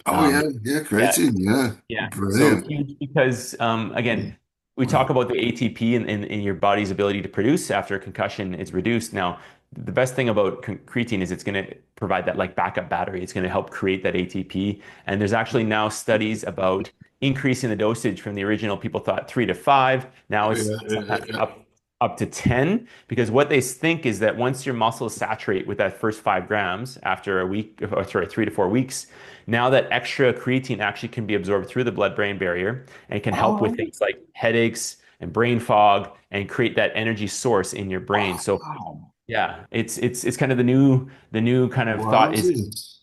Oh yeah, yeah, Yeah, creatine, yeah, yeah. So brilliant. huge because again, we talk about the ATP in your body's ability to produce after a concussion is reduced. Now, the best thing about creatine is it's going to provide that like backup battery. It's going to help create that ATP. And there's actually now studies about increasing the dosage from the original people thought 3 to 5. Now Oh it's yeah, sometimes up to 10 because what they think is that once your muscles saturate with that first 5 grams after a week, or sorry, 3 to 4 weeks, now that extra creatine actually can be absorbed through the blood-brain barrier and can help with oh, things like headaches and brain fog and create that energy source in your brain. So wow, yeah, it's kind of the new kind of thought is wowzers,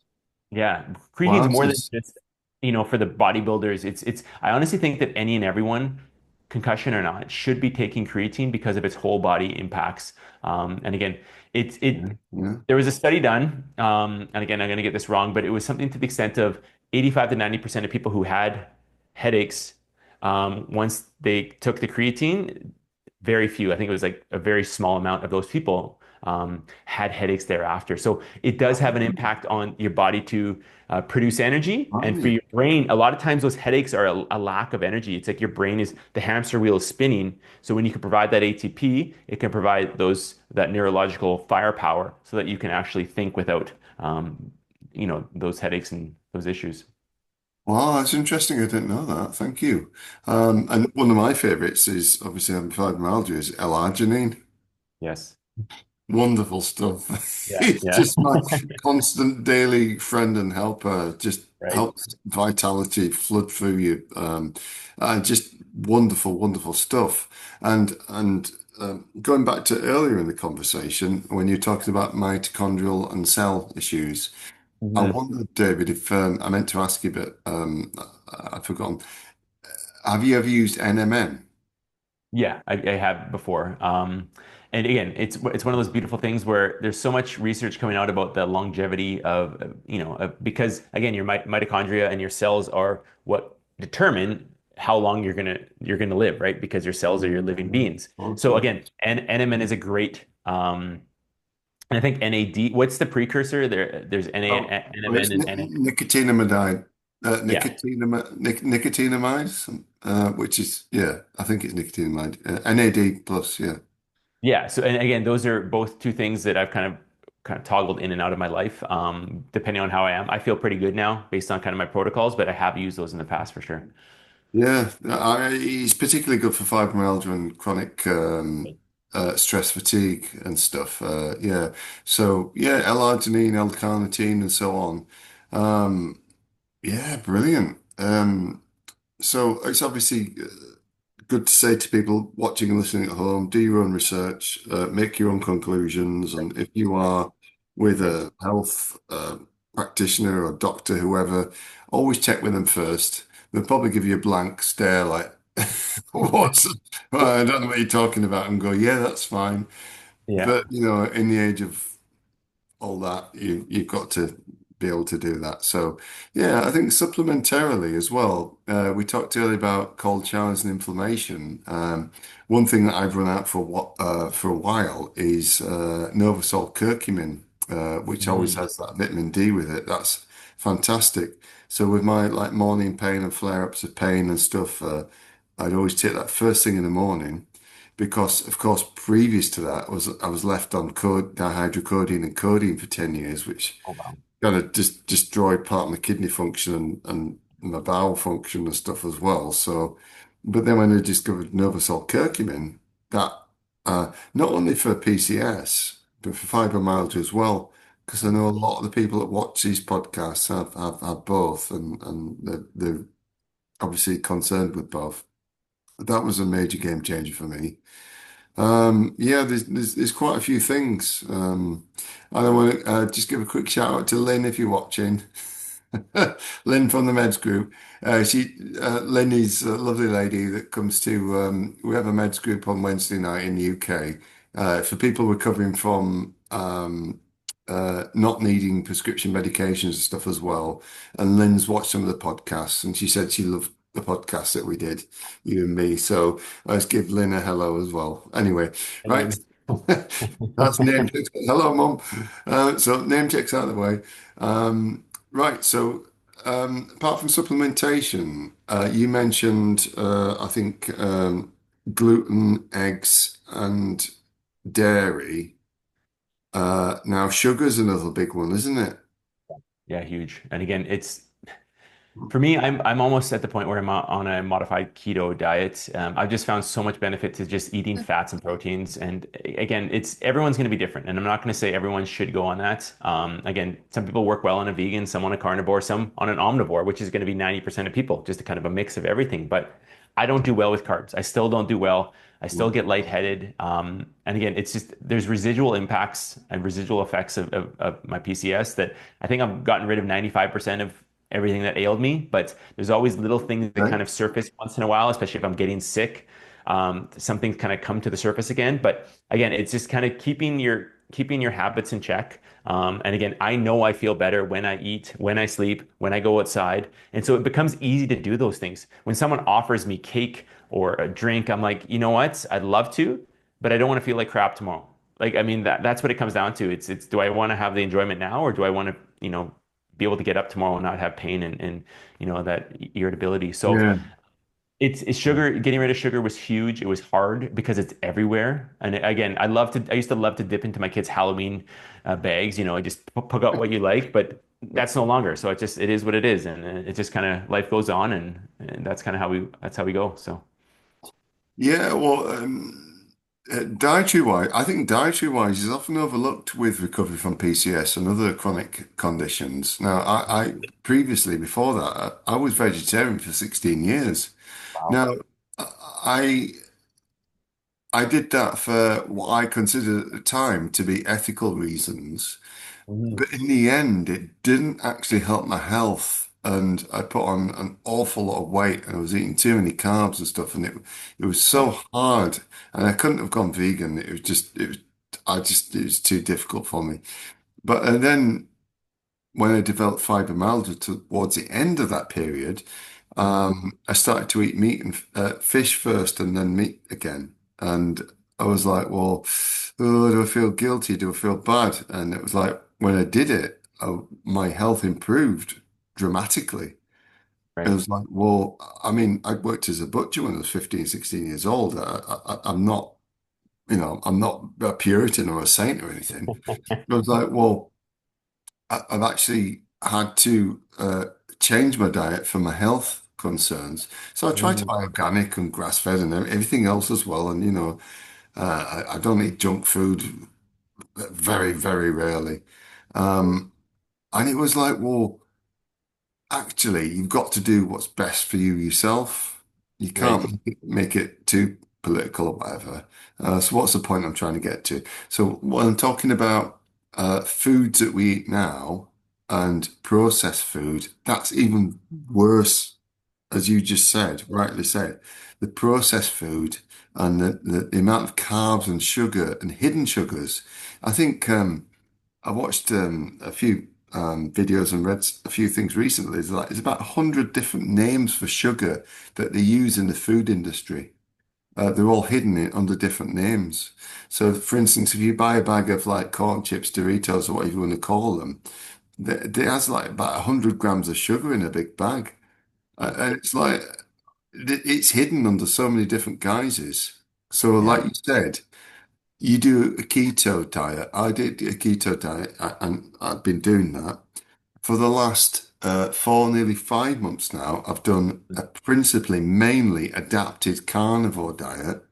yeah, creatine's more than wowzers. just, for the bodybuilders. It's I honestly think that any and everyone, concussion or not, should be taking creatine because of its whole body impacts. And again, Yeah, yeah. there was a study done, and again, I'm going to get this wrong, but it was something to the extent of 85 to 90% of people who had headaches, once they took the creatine, very few, I think it was like a very small amount of those people had headaches thereafter. So it does have an impact on your body to produce energy. And for Right. your brain, a lot of times those headaches are a lack of energy. It's like your brain is the hamster wheel is spinning. So when you can provide that ATP, it can provide that neurological firepower so that you can actually think without those headaches and those issues. Wow, that's interesting. I didn't know that. Thank you. And one of my favorites is obviously having fibromyalgia is L-arginine. Yes. Wonderful stuff. Yeah. It's Yeah. just my constant daily friend and helper. Just Right. helps vitality flood through you. Just wonderful, wonderful stuff. And going back to earlier in the conversation when you're talking about mitochondrial and cell issues, I Mhm. wondered, David, if I meant to ask you, but I've forgotten. Have you ever used NMN? Yeah, I have before. And again, it's one of those beautiful things where there's so much research coming out about the longevity because again, your mitochondria and your cells are what determine how long you're gonna live, right? Because your cells are your living beings. So Okay. again, NMN is a great, and I think NAD. What's the precursor? There's Oh, well, NMN it's and NA. nicotinamide, Yeah, nicotinamide, which is, yeah, I think it's nicotinamide, NAD plus, yeah. yeah. So and again, those are both two things that I've kind of toggled in and out of my life, depending on how I am. I feel pretty good now based on kind of my protocols, but I have used those in the past for sure. Yeah, it's particularly good for fibromyalgia and chronic stress fatigue and stuff. Yeah, so yeah, L-arginine, L-carnitine, and so on. Yeah, brilliant. So it's obviously good to say to people watching and listening at home, do your own research, make your own conclusions, and if you are with Right. a health practitioner or doctor, whoever, always check with them first. They'll probably give you a blank stare like, "What's? I don't know what you're talking about," and go, "Yeah, that's fine." Yeah. But in the age of all that, you've got to be able to do that. So yeah, I think supplementarily as well. We talked earlier about cold showers and inflammation. One thing that I've run out for a while is Novasol curcumin, which always Mhm. has that vitamin D with it. That's fantastic. So with my like morning pain and flare-ups of pain and stuff, I'd always take that first thing in the morning because, of course, previous to that was I was left on dihydrocodone and codeine for 10 years, which Oh, wow. kind of just destroyed part of my kidney function and my bowel function and stuff as well. So, but then when I discovered Novasol curcumin, that not only for PCS but for fibromyalgia as well, because I know a lot of the people that watch these podcasts have both, and they're obviously concerned with both. That was a major game changer for me. Yeah, there's quite a few things. And I want to just give a quick shout out to Lynn if you're watching. Lynn from the Meds group. Lynn is a lovely lady that comes to. We have a Meds group on Wednesday night in the UK for people recovering from not needing prescription medications and stuff as well. And Lynn's watched some of the podcasts, and she said she loved the podcast that we did, you and me. So let's give Lynn a hello as well. Anyway, And right. then That's name checks. Hello, Mum. So name checks out of the way. Right. So Apart from supplementation, you mentioned, I think, gluten, eggs, and dairy. Now, sugar's another big one, isn't it? Yeah, huge. And again, it's for me, I'm almost at the point where I'm on a modified keto diet. I've just found so much benefit to just eating fats and proteins. And again, it's everyone's going to be different, and I'm not going to say everyone should go on that. Again, some people work well on a vegan, some on a carnivore, some on an omnivore, which is going to be 90% of people, just a kind of a mix of everything. But I don't do well with carbs. I still don't do well. I still get lightheaded. And again, it's just there's residual impacts and residual effects of my PCS that I think I've gotten rid of 95% of everything that ailed me, but there's always little things that Right? kind of surface once in a while, especially if I'm getting sick. Something kind of come to the surface again. But again, it's just kind of keeping your habits in check. And again, I know I feel better when I eat, when I sleep, when I go outside. And so it becomes easy to do those things. When someone offers me cake or a drink, I'm like, you know what? I'd love to, but I don't want to feel like crap tomorrow. Like, I mean, that's what it comes down to. It's do I want to have the enjoyment now or do I want to, be able to get up tomorrow and not have pain and that irritability. So Yeah. it's sugar. Getting rid of sugar was huge. It was hard because it's everywhere. And again, I used to love to dip into my kids' Halloween bags. Just pick out what you like, but that's no longer. So it is what it is, and it just kind of life goes on, and that's kind of how we go. So Yeah, well, dietary wise, I think dietary wise is often overlooked with recovery from PCS and other chronic conditions. Now, I previously, before that, I was vegetarian for 16 years. wow. Now, I I did that for what I considered at the time to be ethical reasons. Mhm. But in the end, it didn't actually help my health. And I put on an awful lot of weight and I was eating too many carbs and stuff. And it was Yeah. so hard. And I couldn't have gone vegan. It was too difficult for me. But and then when I developed fibromyalgia towards the end of that period, Mhm. I started to eat meat and fish first and then meat again. And I was like, well, oh, do I feel guilty? Do I feel bad? And it was like, when I did it, my health improved dramatically. It Right. was like, well, I mean, I worked as a butcher when I was 15, 16 years old. I'm not, I'm not a Puritan or a saint or anything. I was like, well, I've actually had to change my diet for my health concerns. So I try to Mhm. buy organic and grass-fed and everything else as well. And, I don't eat junk food very, very rarely. Um, and it was like, well, actually, you've got to do what's best for you yourself. You Right. can't make it too political or whatever. So what's the point I'm trying to get to? So when I'm talking about foods that we eat now and processed food, that's even worse, as you just said, rightly said. The processed food and the amount of carbs and sugar and hidden sugars. I think I watched a few videos and read a few things recently. It's about 100 different names for sugar that they use in the food industry. They're all hidden under different names. So, for instance, if you buy a bag of like corn chips, Doritos, or whatever you want to call them, it has like about 100 grams of sugar in a big bag. And it's like, it's hidden under so many different guises. So, Yeah. like you said, you do a keto diet. I did a keto diet, and I've been doing that for the last 4, nearly 5 months now. I've done a principally, mainly adapted carnivore diet.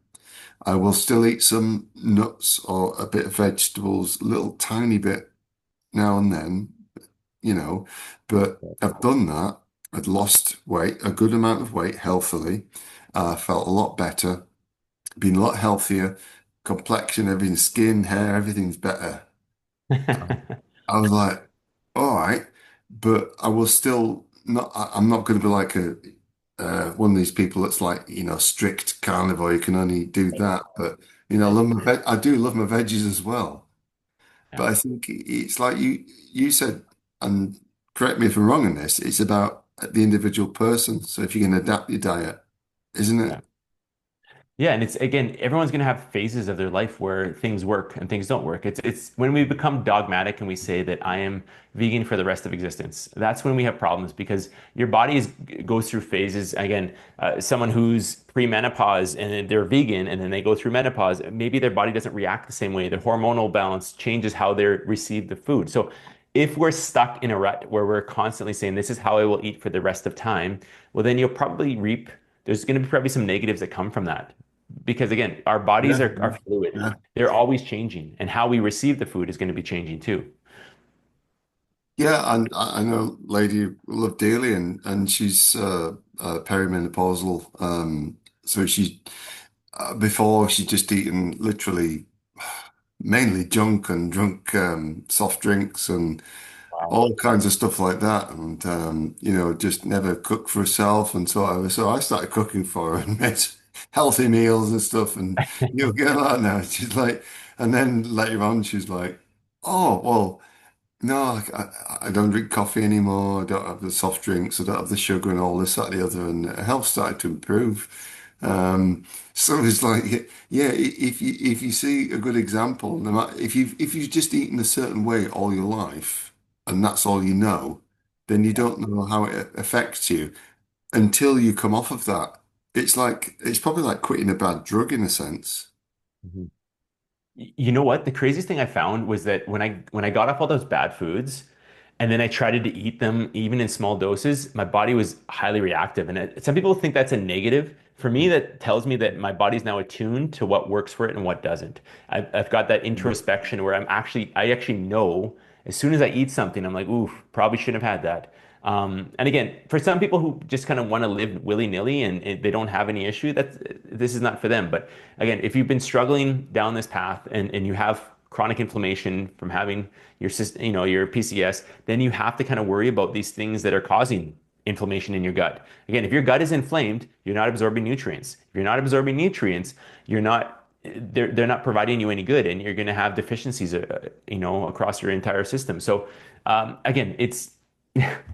I will still eat some nuts or a bit of vegetables, a little tiny bit now and then, you know, but I've done that. I'd lost weight, a good amount of weight healthily. Felt a lot better, been a lot healthier, complexion, everything, skin, hair, everything's better. I was like, all right, but I was still not. I'm not going to be like a one of these people that's like strict carnivore. You can only do that, but I do love my veggies as well. But Yeah. I think it's like you said, and correct me if I'm wrong in this. It's about the individual person. So if you can adapt your diet, isn't Yeah. it? Yeah, and it's again, everyone's going to have phases of their life where things work and things don't work. It's when we become dogmatic and we say that I am vegan for the rest of existence. That's when we have problems because your body goes through phases. Again, someone who's pre-menopause and they're vegan and then they go through menopause, maybe their body doesn't react the same way. Their hormonal balance changes how they receive the food. So if we're stuck in a rut where we're constantly saying this is how I will eat for the rest of time, well, then you'll probably reap there's going to be probably some negatives that come from that because again, our bodies Yeah, are fluid. yeah, They're always changing, and how we receive the food is going to be changing too. yeah. And I know a lady who I love dearly, and she's perimenopausal. So she before she just eaten literally mainly junk and drunk soft drinks and Wow. all kinds of stuff like that, and just never cooked for herself and so on. So I started cooking for her and made healthy meals and stuff, and get like that now. She's like, and then later on, she's like, "Oh, well, no, I don't drink coffee anymore. I don't have the soft drinks. I don't have the sugar and all this, that, and the other." And her health started to improve. So it's like, yeah, if you see a good example, no matter if you've just eaten a certain way all your life, and that's all you know, then you don't know how it affects you until you come off of that. It's probably like quitting a bad drug in a sense. Mhm. You know what? The craziest thing I found was that when I got off all those bad foods, and then I tried to eat them even in small doses, my body was highly reactive. And some people think that's a negative. For me, that tells me that my body's now attuned to what works for it and what doesn't. I've got that introspection where I actually know as soon as I eat something, I'm like, ooh, probably shouldn't have had that. And again, for some people who just kind of want to live willy-nilly and they don't have any issue, this is not for them. But again, if you've been struggling down this path and you have chronic inflammation from having your your PCS, then you have to kind of worry about these things that are causing inflammation in your gut. Again, if your gut is inflamed, you're not absorbing nutrients. If you're not absorbing nutrients, you're not they're not providing you any good, and you're going to have deficiencies, across your entire system. So, again, it's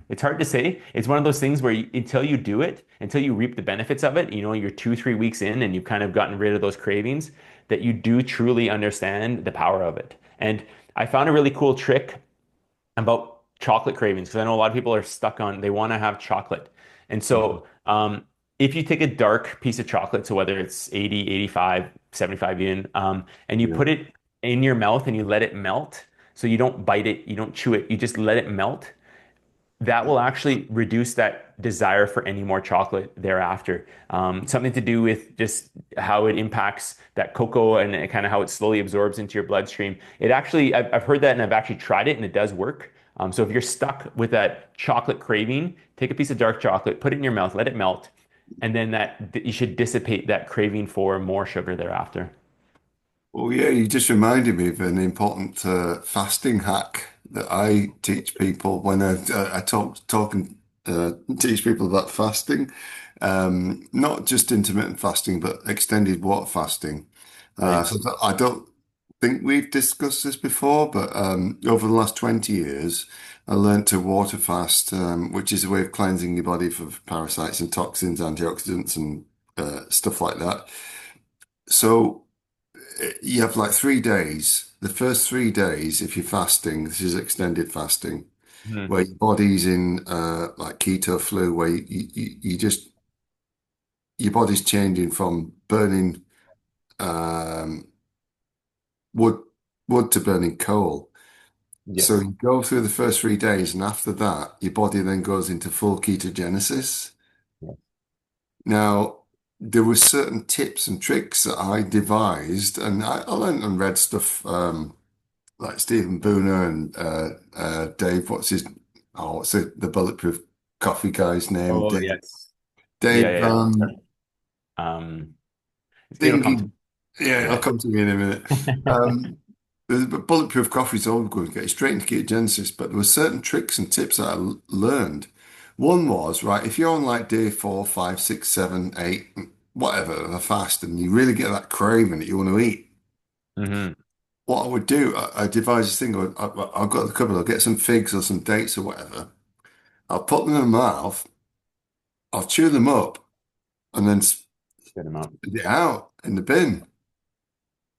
it's hard to say. It's one of those things where until you do it, until you reap the benefits of it, you're 2, 3 weeks in and you've kind of gotten rid of those cravings, that you do truly understand the power of it. And I found a really cool trick about chocolate cravings because I know a lot of people are stuck on they want to have chocolate. And Mhm. so if you take a dark piece of chocolate, so whether it's 80, 85, 75 even, and you Yeah. put it in your mouth and you let it melt, so you don't bite it, you don't chew it, you just let it melt, that will actually reduce that desire for any more chocolate thereafter. Something to do with just how it impacts that cocoa and kind of how it slowly absorbs into your bloodstream. It actually, I've heard that and I've actually tried it and it does work. So if you're stuck with that chocolate craving, take a piece of dark chocolate, put it in your mouth, let it melt, and then that you should dissipate that craving for more sugar thereafter. Well, yeah, you just reminded me of an important fasting hack that I teach people when I talk and teach people about fasting, not just intermittent fasting, but extended water fasting. Right. I don't think we've discussed this before, but over the last 20 years, I learned to water fast, which is a way of cleansing your body for parasites and toxins, antioxidants, and stuff like that. So you have like 3 days. The first 3 days, if you're fasting, this is extended fasting, Mhm. where your body's in like keto flu, where you just your body's changing from burning um, wood wood to burning coal. So Yes. you go through the first 3 days, and after that, your body then goes into full ketogenesis. Yes. Now, there were certain tips and tricks that I devised, and I learned and read stuff. Like Stephen Booner and Dave, what's the bulletproof coffee guy's name? Oh, Dave, yes. Yeah, Dave yeah, yeah. Um, it'll come to Thinking, yeah, I'll yeah. come to me in a minute. The bulletproof coffee is always good, get straight into ketogenesis, but there were certain tricks and tips that I learned. One was, right, if you're on like day 4, 5, 6, 7, 8, whatever, of a fast, and you really get that craving that you want to eat, Hmm. what I would do, I devised this thing. I've got the cupboard. I'll get some figs or some dates or whatever. I'll put them in my mouth. I'll chew them up and then Good amount. spit it out in the bin.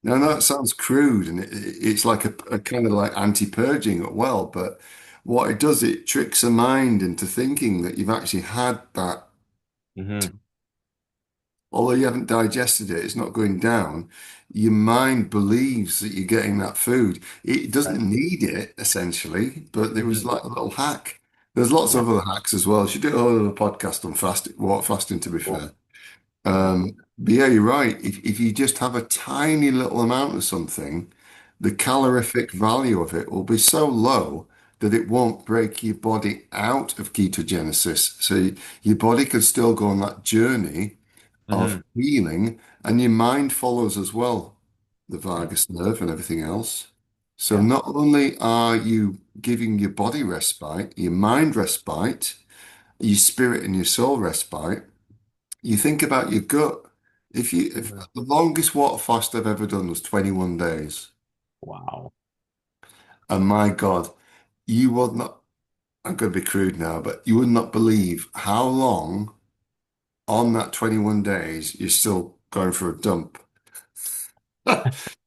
Now, that sounds crude and it's like a kind of like anti-purging as well, but what it does, it tricks the mind into thinking that you've actually had that. Hmm. Although you haven't digested it, it's not going down. Your mind believes that you're getting that food. It doesn't Right. need it, essentially, but there was Hmm. like a little hack. There's lots Yeah. of other hacks as well. I should do a whole other podcast on fasting, water fasting, to be Cool. fair. Yeah. But yeah, you're right. If you just have a tiny little amount of something, the calorific value of it will be so low that it won't break your body out of ketogenesis. So your body could still go on that journey of Hmm. healing, and your mind follows as well, the Yeah. vagus nerve and everything else. So Yeah. not only are you giving your body respite, your mind respite, your spirit and your soul respite, you think about your gut. If Mhm. the longest water fast I've ever done was 21 days, Wow. and my God, you would not, I'm going to be crude now, but you would not believe how long on that 21 days you're still going for a dump.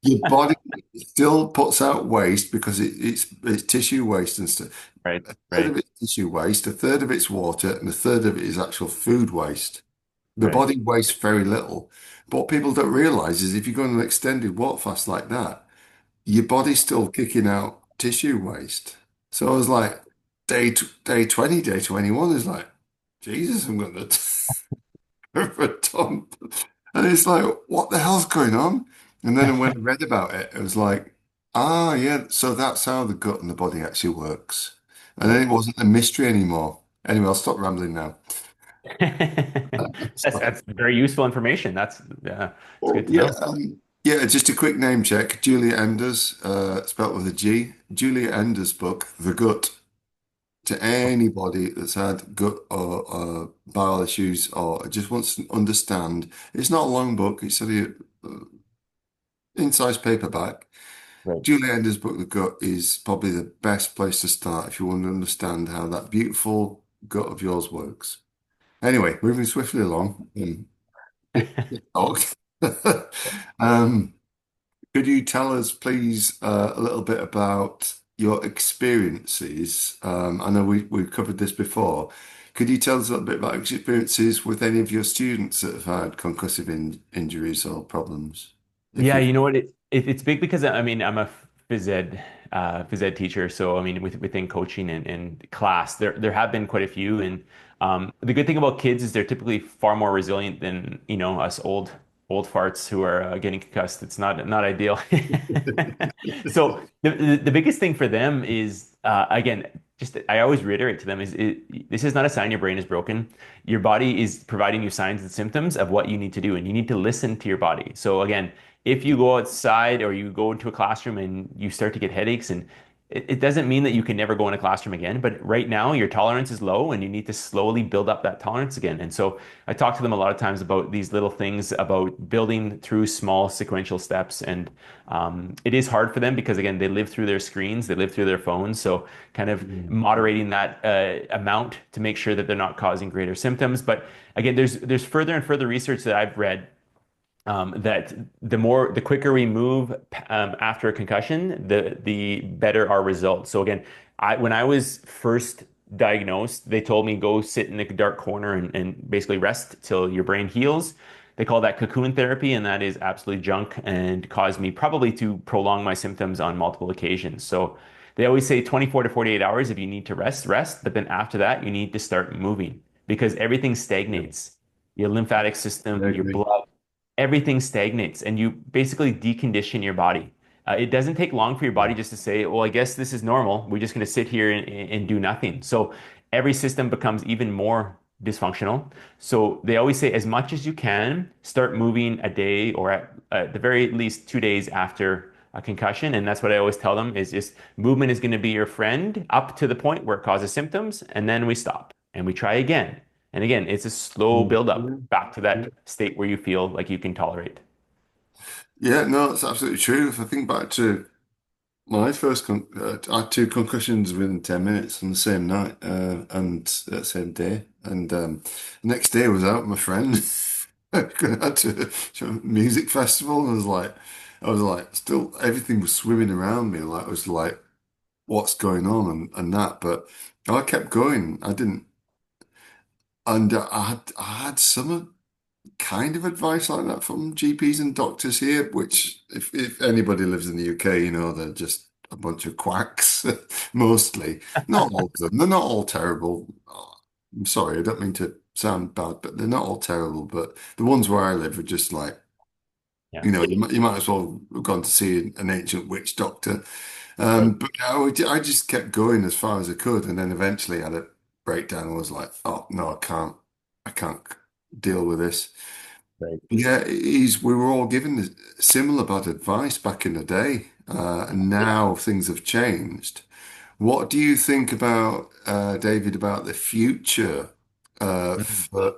Your body still puts out waste because it's tissue waste and stuff. Right. A third Right. of it's tissue waste, a third of it's water, and a third of it is actual food waste. The Right. body wastes very little. But what people don't realize is if you go on an extended walk fast like that, your body's still kicking out tissue waste. So I was like, day 20, day 21 is like, Jesus, I'm going to for a dump. And it's like, what the hell's going on? And then when I read about it, it was like, ah, yeah, so that's how the gut and the body actually works. And then Right. it wasn't a mystery anymore. Anyway, I'll stop rambling now. That's very useful information. It's Well, good to yeah, know. yeah, just a quick name check. Julia Enders, spelt with a G. Julia Enders' book, The Gut, to anybody that's had gut or bowel issues or just wants to understand. It's not a long book, it's only in-size paperback. Right. Julia Enders' book, The Gut, is probably the best place to start if you want to understand how that beautiful gut of yours works. Anyway, moving swiftly along, big talk. Um, Could you tell us, please, a little bit about your experiences? I know we've covered this before. Could you tell us a little bit about experiences with any of your students that have had concussive injuries or problems? If Yeah, you've you know what? It's big because I mean I'm a phys ed teacher, so I mean within coaching and class, there have been quite a few, and the good thing about kids is they're typically far more resilient than us old farts who are getting concussed. It's not ideal. So the biggest thing for them is again, just I always reiterate to them this is not a sign your brain is broken. Your body is providing you signs and symptoms of what you need to do, and you need to listen to your body. So again, if you go outside or you go into a classroom and you start to get headaches, and it doesn't mean that you can never go in a classroom again, but right now your tolerance is low and you need to slowly build up that tolerance again. And so I talk to them a lot of times about these little things about building through small sequential steps. And it is hard for them because, again, they live through their screens, they live through their phones. So kind of Mm. moderating that amount to make sure that they're not causing greater symptoms. But again, there's further and further research that I've read that the quicker we move after a concussion, the better our results. So again, when I was first diagnosed, they told me go sit in a dark corner and basically rest till your brain heals. They call that cocoon therapy, and that is absolute junk and caused me probably to prolong my symptoms on multiple occasions. So they always say 24 to 48 hours if you need to rest, rest, but then after that, you need to start moving because everything Yeah, stagnates. Your lymphatic I system, your agree. blood, everything stagnates and you basically decondition your body. It doesn't take long for your body just to say, well, I guess this is normal. We're just going to sit here and do nothing. So every system becomes even more dysfunctional. So they always say, as much as you can, start moving a day or at the very least 2 days after a concussion. And that's what I always tell them is just movement is going to be your friend up to the point where it causes symptoms. And then we stop and we try again. And again, it's a slow Mm. build up Yeah. back to Yeah. that state where you feel like you can tolerate. Yeah, no, that's absolutely true. If I think back to my I had two concussions within 10 minutes on the same night and that same day. And the next day I was out with my friend. going out to a music festival. I was like, still everything was swimming around me. Like I was like, what's going on and that. But I kept going. I didn't, and I had some kind of advice like that from GPs and doctors here, which if anybody lives in the UK, you know, they're just a bunch of quacks, mostly. Not all of them. They're not all terrible. Oh, I'm sorry, I don't mean to sound bad, but they're not all terrible. But the ones where I live are just like, Yeah. you know, you might as well have gone to see an ancient witch doctor. Right. But I just kept going as far as I could, and then eventually I had a breakdown and was like, oh no, I can't deal with this. Right. Yeah, we were all given similar bad advice back in the day, and now things have changed. What do you think about, David, about the future Mhm. for,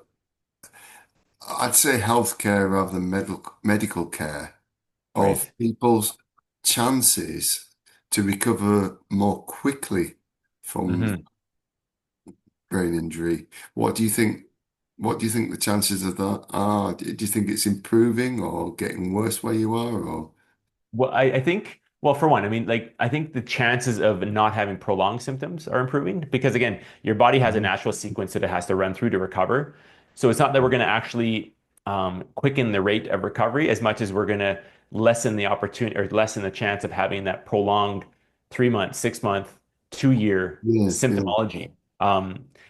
I'd say, healthcare rather than medical care, of Right. people's chances to recover more quickly from Mhm. brain injury? What do you think? What do you think the chances of that are? Do you think it's improving or getting worse where you are? Or Well, I think, well, for one, I mean, like, I think the chances of not having prolonged symptoms are improving because, again, your body has a Mhm. natural sequence that it has to run through to recover. So it's not that we're going to actually quicken the rate of recovery as much as we're going to lessen the opportunity or lessen the chance of having that prolonged 3 month, 6 month, 2 year Yeah, yeah, symptomology.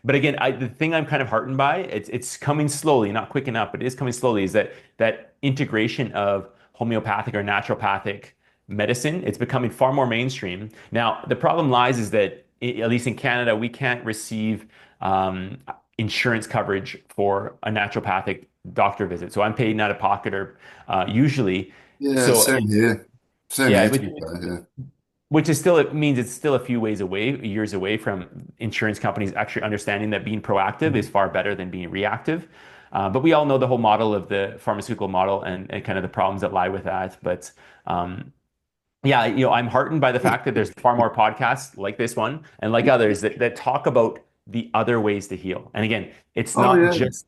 But again, the thing I'm kind of heartened by, it's coming slowly, not quick enough, but it is coming slowly, is that integration of homeopathic or naturopathic medicine. It's becoming far more mainstream. Now, the problem lies is that, at least in Canada, we can't receive um, insurance coverage for a naturopathic doctor visit. So I'm paying out of pocket or usually. yeah. So Same here. Same yeah, here, to be fair. Yeah. which is still, it means it's still a few ways away, years away from insurance companies actually understanding that being proactive is far better than being reactive. But we all know the whole model of the pharmaceutical model and kind of the problems that lie with that. But um, yeah, I'm heartened by the fact that there's far more podcasts like this one and like others that talk about the other ways to heal. And again, it's Oh not yeah, just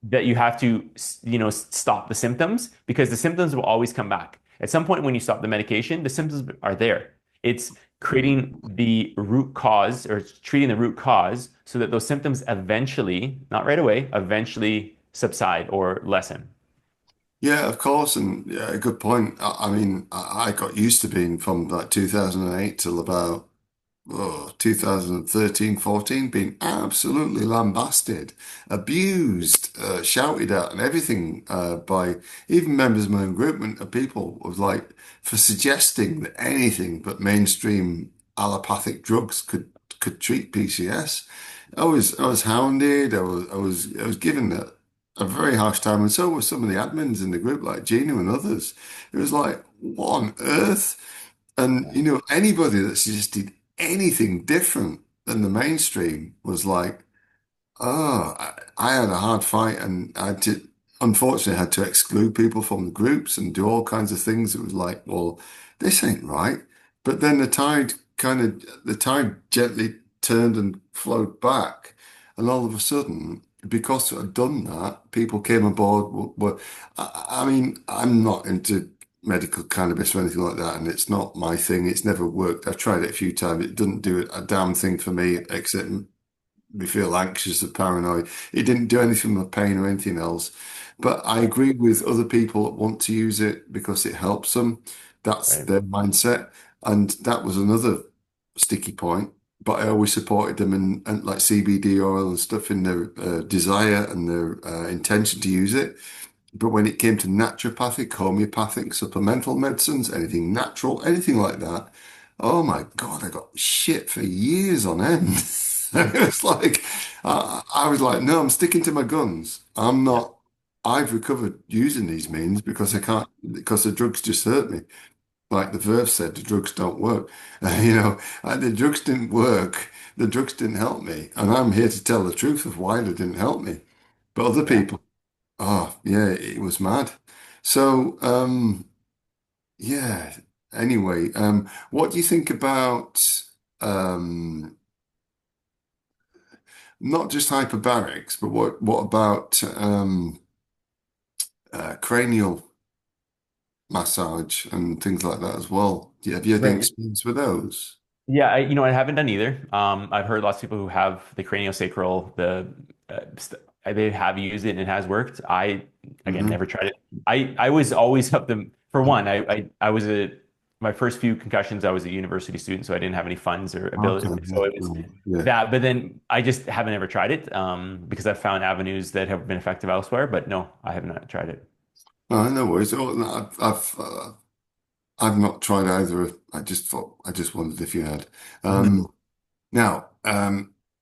that you have to, stop the symptoms because the symptoms will always come back. At some point when you stop the medication, the symptoms are there. It's creating the root cause or treating the root cause so that those symptoms eventually, not right away, eventually subside or lessen. yeah. Of course, and yeah, a good point. I mean, I got used to being from like 2008 till about 2013, 14, being absolutely lambasted, abused, shouted at, and everything by even members of my own group and people was like for suggesting that anything but mainstream allopathic drugs could treat PCS. I was hounded. I was given a very harsh time, and so were some of the admins in the group, like Gina and others. It was like, what on earth? And Yeah. you know, anybody that suggested anything different than the mainstream was like, oh, I had a hard fight, and unfortunately, had to exclude people from the groups and do all kinds of things. It was like, well, this ain't right. But then the tide gently turned and flowed back, and all of a sudden, because I'd done that, people came aboard. I mean, I'm not into medical cannabis or anything like that, and it's not my thing. It's never worked. I've tried it a few times. It doesn't do a damn thing for me, except we feel anxious or paranoid. It didn't do anything with pain or anything else. But I Right. agree with other people that want to use it because it helps them. That's Right. their mindset. And that was another sticky point. But I always supported them and like CBD oil and stuff in their desire and their intention to use it. But when it came to naturopathic, homeopathic, supplemental medicines, anything natural, anything like that, oh my God, I got shit for years on end. It was like, I was like, no, I'm sticking to my guns. I'm Yeah. not, I've recovered using these means because I can't, because the drugs just hurt me. Like the Verve said, the drugs don't work. The drugs didn't work. The drugs didn't help me. And I'm here to tell the truth of why they didn't help me. But other Yeah. people, oh, yeah, it was mad. So, yeah, anyway, what do you think about um, not just hyperbarics, but what about cranial massage and things like that as well. Have you had any Right. experience with those? Yeah, I haven't done either. I've heard lots of people who have the craniosacral, they have used it and it has worked. I again Hmm. never tried it. I was always up the for one. I was a my first few concussions. I was a university student, so I didn't have any funds or ability. Okay. So it was Yeah. Yeah. that. But then I just haven't ever tried it because I've found avenues that have been effective elsewhere. But no, I have not tried it. No, no worries. Oh, no, I've not tried either. I just wondered if you had. Mhm. Now,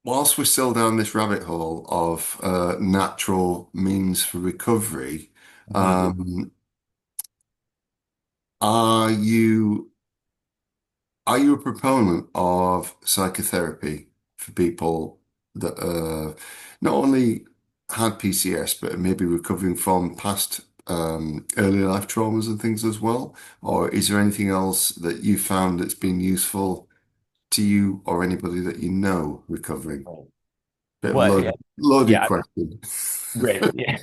whilst we're still down this rabbit hole of natural means for recovery, Mhm. um, are you are you a proponent of psychotherapy for people that not only had PCS but are maybe recovering from past early life traumas and things as well? Or is there anything else that you found that's been useful to you or anybody that you know recovering? Bit of a Well, yeah, loaded yeah. question. Right. Yeah.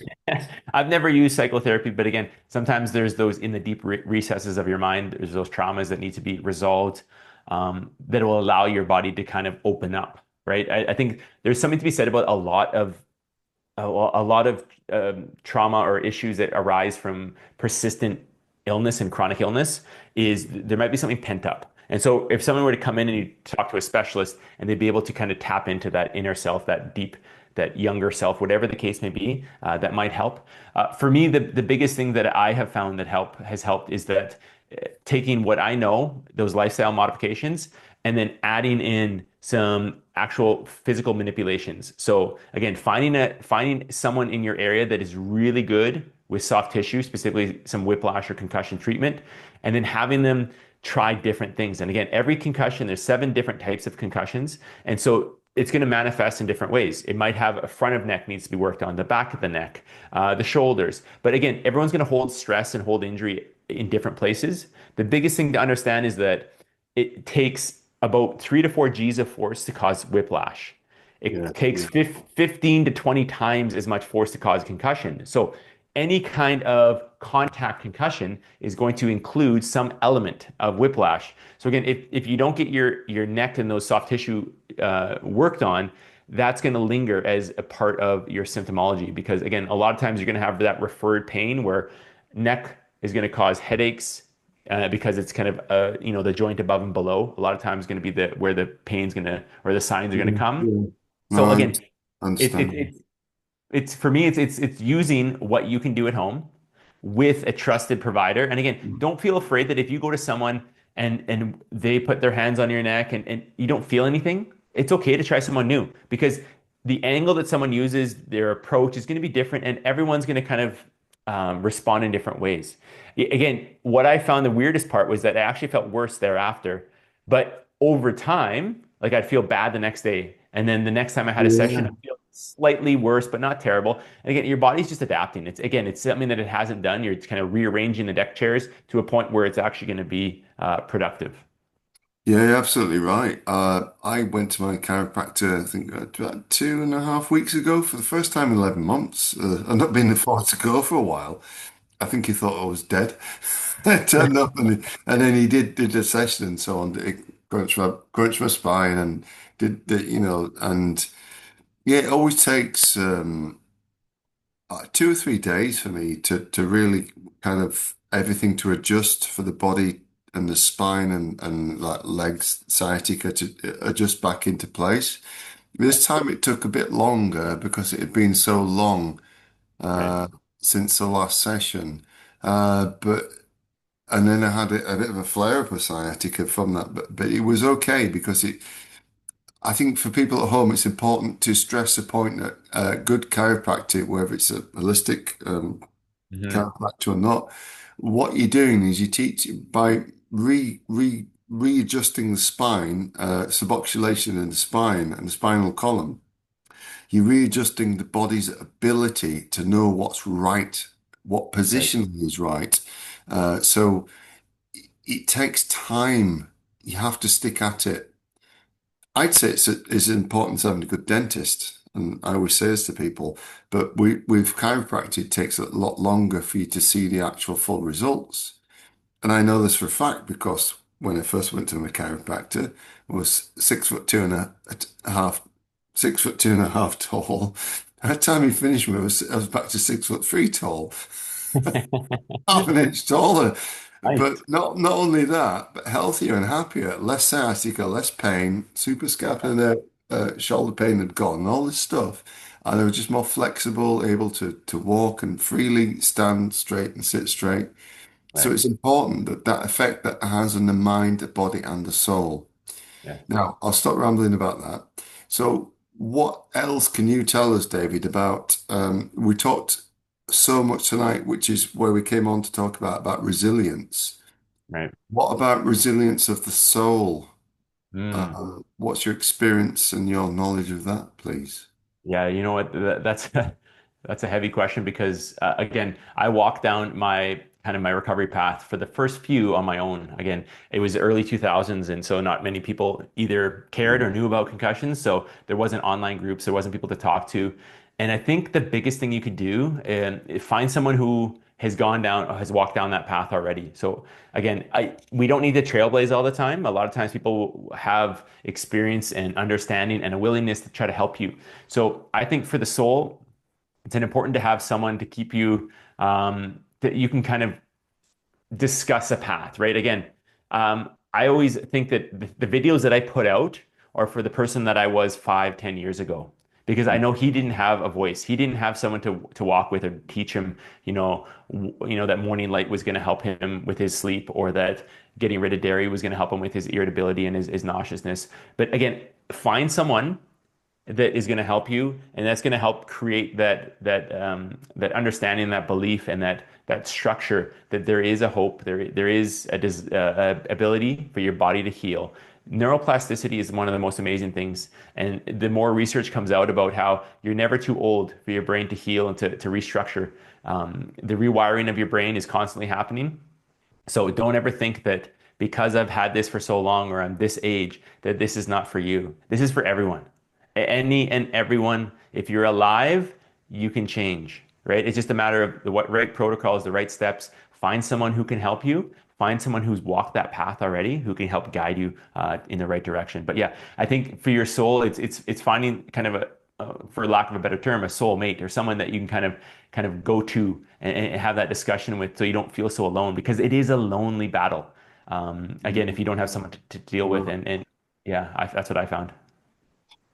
I've never used psychotherapy, but again, sometimes there's those in the deep recesses of your mind, there's those traumas that need to be resolved that will allow your body to kind of open up, right? I think there's something to be said about a lot of trauma or issues that arise from persistent illness and chronic illness is there might be something pent up. And so if someone were to come in and you talk to a specialist and they'd be able to kind of tap into that inner self, that deep, that younger self, whatever the case may be, that might help. For me, the biggest thing that I have found that has helped is that taking what I know, those lifestyle modifications, and then adding in some actual physical manipulations. So again, finding someone in your area that is really good with soft tissue, specifically some whiplash or concussion treatment, and then having them try different things. And again, every concussion, there's 7 different types of concussions. And so it's going to manifest in different ways. It might have a front of neck needs to be worked on, the back of the neck, the shoulders. But again, everyone's going to hold stress and hold injury in different places. The biggest thing to understand is that it takes about 3 to 4 Gs of force to cause whiplash. Yeah, It takes 15 to 20 times as much force to cause concussion. So any kind of contact concussion is going to include some element of whiplash. So again, if you don't get your neck and those soft tissue worked on, that's going to linger as a part of your symptomology because again, a lot of times you're going to have that referred pain where neck is going to cause headaches, because it's kind of the joint above and below. A lot of times going to be the where the pain's going to or the signs are going to yeah, come. yeah. No, So I again, it's it's understand. it's it's for me it's using what you can do at home with a trusted provider. And again, don't feel afraid that if you go to someone and they put their hands on your neck and you don't feel anything, it's okay to try someone new because the angle that someone uses, their approach is going to be different, and everyone's going to kind of respond in different ways. Again, what I found the weirdest part was that I actually felt worse thereafter, but over time, like I'd feel bad the next day, and then the next time I had a session, Yeah. I'd feel slightly worse, but not terrible. And again, your body's just adapting. It's something that it hasn't done. You're kind of rearranging the deck chairs to a point where it's actually going to be productive. Yeah, you're absolutely right. I went to my chiropractor, I think about 2.5 weeks ago for the first time in 11 months. I've not been afford to go for a while. I think he thought I was dead. I turned up and then he did a session and so on. It crunched my spine and did and yeah, it always takes 2 or 3 days for me to really kind of everything to adjust for the body and the spine and like legs, sciatica to adjust back into place. Yeah, This time it took a bit longer because it had been so long right. uh, since the last session. But and then I had a bit of a flare up of sciatica from that, but it was okay because it. I think for people at home, it's important to stress the point that good chiropractic, whether it's a holistic Hmm. chiropractor or not, what you're doing is you teach by readjusting the spine, subocclusion in the spine and the spinal column. You're readjusting the body's ability to know what's right, what Right. position is right. So it takes time. You have to stick at it. I'd say it's as important as having a good dentist. And I always say this to people, but with chiropractic, it takes a lot longer for you to see the actual full results. And I know this for a fact because when I first went to my chiropractor, I was 6'2" and a half, 6'2" and a half tall. By the time he finished me, I was back to 6'3" tall, half an inch taller. Nice. But not only that, but healthier and happier, less sciatica, less pain, suprascapular shoulder pain had gone, all this stuff. And I was just more flexible, able to walk and freely stand straight and sit straight. So Right. it's important that that effect that it has on the mind, the body, and the soul. Yeah. Now, I'll stop rambling about that. So, what else can you tell us, David, about? We talked so much tonight, which is where we came on to talk about resilience. Right. What about resilience of the soul? Mm. What's your experience and your knowledge of that, please? Yeah, you know what? That's that's a heavy question because again, I walked down my kind of my recovery path for the first few on my own. Again, it was early 2000s, and so not many people either cared or knew about concussions. So there wasn't online groups, there wasn't people to talk to. And I think the biggest thing you could do is find someone who has gone down, has walked down that path already. So again, we don't need to trailblaze all the time. A lot of times people have experience and understanding and a willingness to try to help you. So I think for the soul, it's important to have someone to keep you that you can kind of discuss a path, right? Again, I always think that the videos that I put out are for the person that I was 5, 10 years ago. Because I know he didn't have a voice. He didn't have someone to walk with or teach him, that morning light was going to help him with his sleep, or that getting rid of dairy was going to help him with his irritability and his nauseousness. But again, find someone that is going to help you, and that's going to help create that understanding, that belief, and that structure that there is a hope, there is a ability for your body to heal. Neuroplasticity is one of the most amazing things, and the more research comes out about how you're never too old for your brain to heal and to restructure. The rewiring of your brain is constantly happening, so don't ever think that because I've had this for so long or I'm this age that this is not for you. This is for everyone. Any and everyone. If you're alive, you can change, right? It's just a matter of the what right protocols, the right steps. Find someone who can help you. Find someone who's walked that path already, who can help guide you in the right direction. But yeah, I think for your soul, it's finding kind of a for lack of a better term, a soulmate or someone that you can kind of go to and have that discussion with, so you don't feel so alone, because it is a lonely battle. Again, if you don't have someone to deal with, and yeah, that's what I found.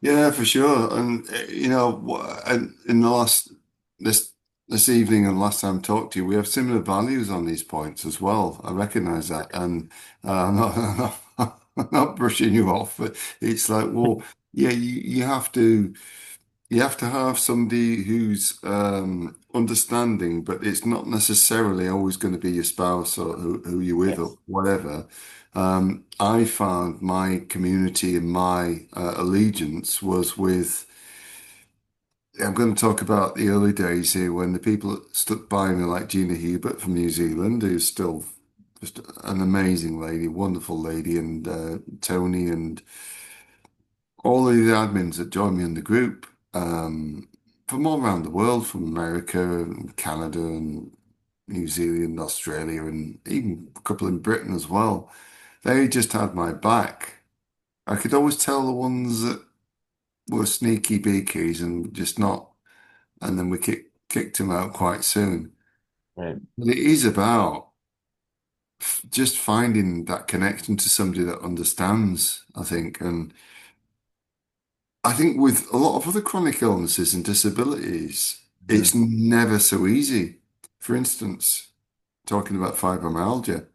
Yeah, for sure. And and in the last this this evening and last time I talked to you, we have similar values on these points as well. I recognize that, and I'm not brushing you off, but it's like, well, yeah, you have to have somebody who's understanding, but it's not necessarily always going to be your spouse or who you're with or Yes. whatever. I found my community and my allegiance was with, I'm going to talk about the early days here when the people that stuck by me, like Gina Hubert from New Zealand, who's still just an amazing lady, wonderful lady, and Tony and all of the admins that joined me in the group, from all around the world, from America and Canada and New Zealand, Australia, and even a couple in Britain as well. They just had my back. I could always tell the ones that were sneaky beakies and just not, and then we kicked them out quite soon. Right. But it is about just finding that connection to somebody that understands, I think. And I think with a lot of other chronic illnesses and disabilities, it's Mhm. never so easy. For instance, talking about fibromyalgia,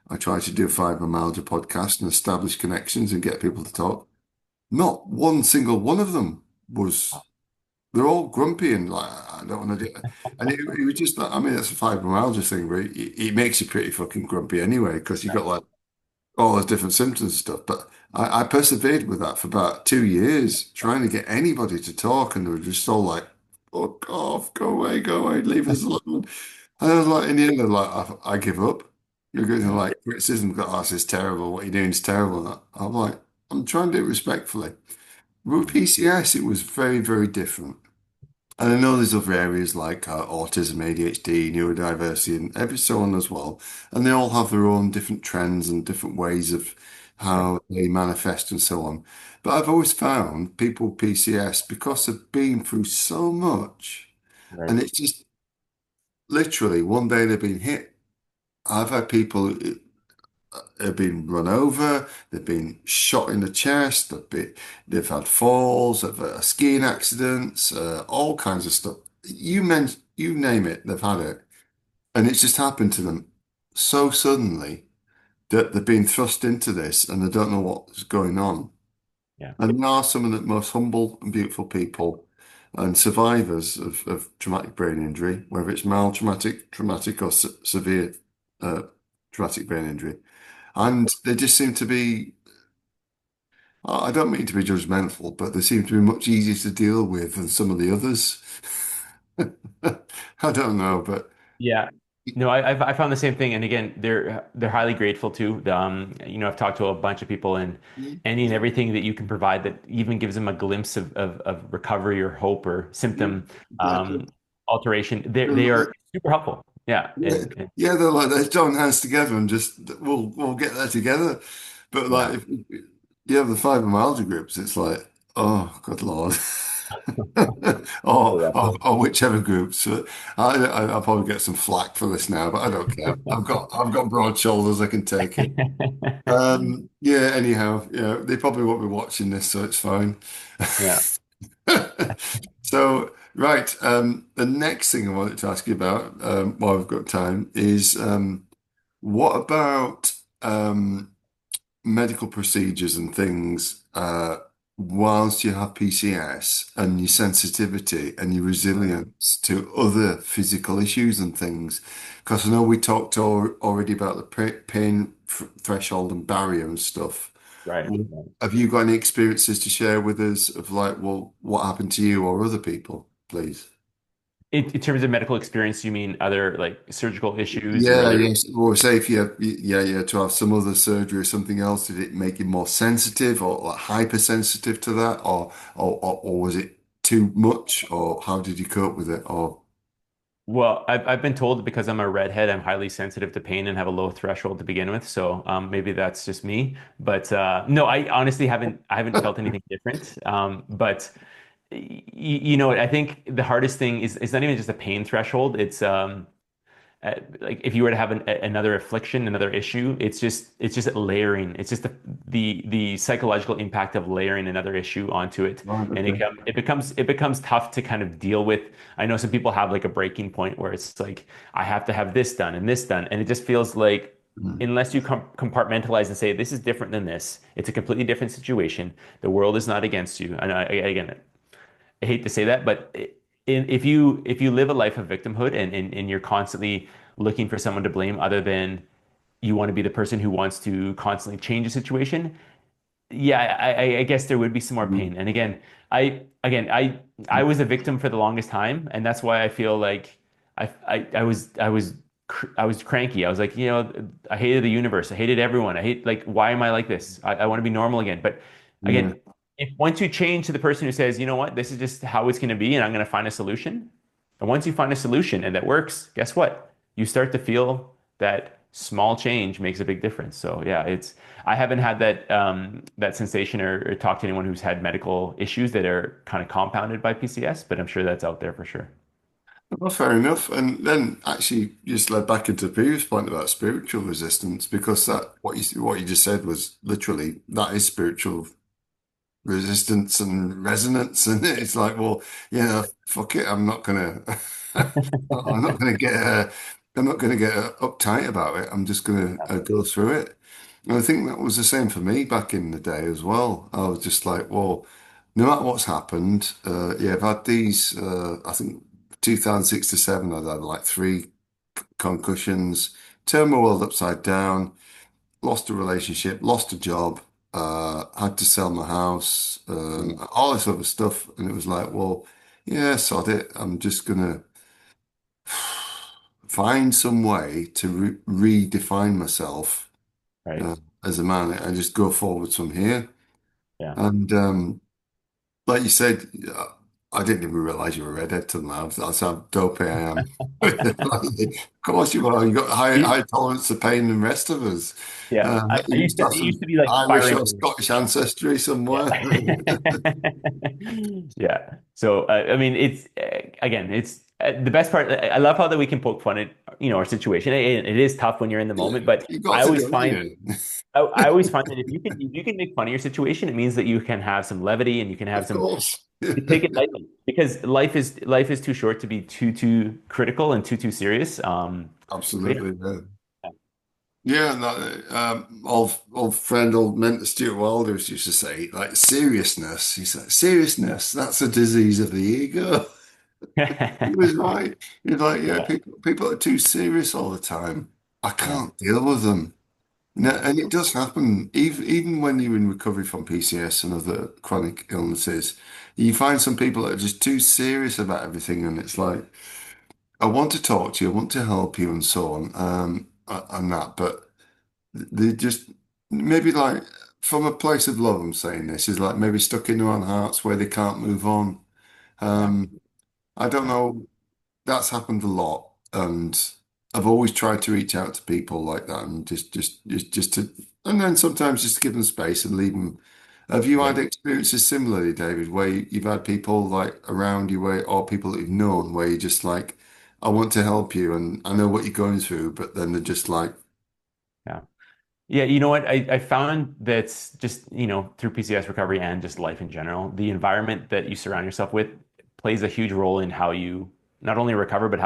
I try to do a fibromyalgia podcast and establish connections and get people to talk. Not one single one of them was, they're all grumpy and like, I don't want to do it. And it was just, I mean, it's a fibromyalgia thing, but it makes you pretty fucking grumpy anyway, because you've got like all those different symptoms and stuff. But I persevered with that for about 2 years, trying to get anybody to talk, and they were just all like, "Fuck off, go away, leave us alone." And I was like, in the end, I'm like, I give up. You're going to Yeah. like criticism, go, oh, this is terrible. What you're doing is terrible. And I'm like, I'm trying to do it respectfully. With PCS, it was very, very different. And I know there's other areas like autism, ADHD, neurodiversity, and every so on as well. And they all have their own different trends and different ways of Right. how they manifest and so on. But I've always found people with PCS, because they've been through so much, Right. and it's just literally one day they've been hit. I've had people have been run over, they've been shot in the chest, they've had falls, they've had skiing accidents, all kinds of stuff. You name it, they've had it. And it's just happened to them so suddenly that they've been thrust into this and they don't know what's going on. Yeah. And they are some of the most humble and beautiful people and survivors of traumatic brain injury, whether it's mild traumatic, traumatic, or severe uh, traumatic brain injury. And they just seem to be, I don't mean to be judgmental, but they seem to be much easier to deal with than some of the others. I don't know, but Yeah. No, I found the same thing, and again, they're highly grateful too. I've talked to a bunch of people, and any and everything that you can provide that even gives them a glimpse of recovery or hope or yeah, symptom exactly. alteration, they They're are super helpful. Yeah, Yeah, and yeah, they're like they join hands together and just we'll get there together. But yeah, like if you have the fibromyalgia groups, it's like, oh good Lord. Or whichever groups. I'll probably get some flack for this now, but I don't care. I've got broad shoulders, I can take it. Yeah, anyhow, yeah, they probably won't be watching this, so it's fine. yeah. So, right, the next thing I wanted to ask you about, while we've got time, is what about medical procedures and things whilst you have PCS and your sensitivity and your resilience to other physical issues and things? Because I know we talked already about the pain threshold and barrier and stuff. Right. Well, have you got any experiences to share with us of like, well, what happened to you or other people, please? In terms of medical experience, you mean other like surgical issues or Yeah, other? yes. Or say if you have, yeah, to have some other surgery or something else, did it make you more sensitive or like hypersensitive to that, or was it too much, or how did you cope with it? Or Well, I've been told that because I'm a redhead, I'm highly sensitive to pain and have a low threshold to begin with. So maybe that's just me. But no, I honestly haven't felt anything different. But I think the hardest thing is it's not even just a pain threshold. It's like if you were to have another affliction, another issue, it's just layering. It's just the psychological impact of layering another issue onto it, right, and okay. it becomes tough to kind of deal with. I know some people have like a breaking point where it's like I have to have this done and this done, and it just feels like Mm, unless you compartmentalize and say this is different than this, it's a completely different situation. The world is not against you. And again, I hate to say that, but if you live a life of victimhood and you're constantly looking for someone to blame other than you want to be the person who wants to constantly change a situation, yeah, I guess there would be some more mm, pain. And again, I was a victim for the longest time, and that's why I feel like I was cranky. I was like, I hated the universe. I hated everyone. I hate like why am I like this? I want to be normal again. But yeah. again, if once you change to the person who says, you know what, this is just how it's going to be, and I'm going to find a solution. And once you find a solution and that works, guess what? You start to feel that small change makes a big difference. So yeah, I haven't had that sensation or talked to anyone who's had medical issues that are kind of compounded by PCS, but I'm sure that's out there for sure. Well, fair enough. And then actually just led back into the previous point about spiritual resistance, because that what you just said was literally that is spiritual resistance and resonance, and it's like, well, yeah, fuck it, I'm not gonna get uptight about it. I'm just gonna go through it. And I think that was the same for me back in the day as well. I was just like, well, no matter what's happened, yeah, I've had these. I think 2006 to seven, I'd had like three concussions, turned my world upside down, lost a relationship, lost a job, had to sell my house, Yeah. all this other stuff. And it was like, well, yeah, sod it. I'm just gonna find some way to redefine myself Right. uh, as a man and just go forward from here. Yeah. And like you said, I didn't even realize you were a redhead till now. That's how dopey I am. Of course you are. You've got high tolerance to pain than the rest of us. Yeah, You I must used to have it used some to be like Irish firing or away. Scottish ancestry somewhere. Yeah. Yeah. So I mean, it's again, it's the best part. I love how that we can poke fun at our situation. It is tough when you're in the Yeah, moment, but you've got I to always do find it. I always find that if you can make fun of your situation, it means that you can have some levity and you can have Of some course. you take it lightly because life is too short to be too critical and too serious. But Absolutely. Yeah. Yeah, no, old friend, old mentor Stuart Wilders used to say, like, seriousness. He's like, seriousness, that's a disease of the ego. He yeah. was right. He's like, yeah, Yeah. people are too serious all the time. I Yeah. can't deal with them. Yeah. And it does happen, even when you're in recovery from PCS and other chronic illnesses, you find some people that are just too serious about everything, and it's like, I want to talk to you, I want to help you, and so on, and that, but they just maybe like from a place of love, I'm saying this is like maybe stuck in their own hearts where they can't move on. Yeah. Um, I don't Yeah. know. That's happened a lot, and I've always tried to reach out to people like that and just to, and then sometimes just to give them space and leave them. Have you Yeah. had experiences similarly, David, where you've had people like around you, where or people that you've known, where you're just like, I want to help you, and I know what you're going through, but then they're just like, Yeah. Yeah, you know what? I found that's just, through PCS recovery and just life in general, the environment that you surround yourself with plays a huge role in how you not only recover, but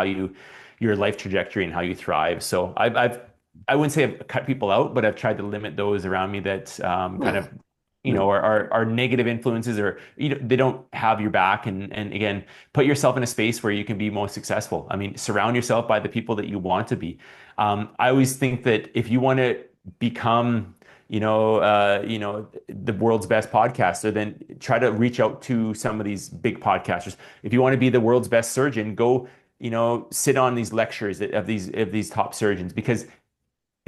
your life trajectory and how you thrive. So I wouldn't say I've cut people out, but I've tried to limit those around me that kind oh, of, yeah, are negative influences or, they don't have your back. And again, put yourself in a space where you can be most successful. I mean, surround yourself by the people that you want to be. I always think that if you want to become the world's best podcaster, then try to reach out to some of these big podcasters. If you want to be the world's best surgeon, go, sit on these lectures of these top surgeons because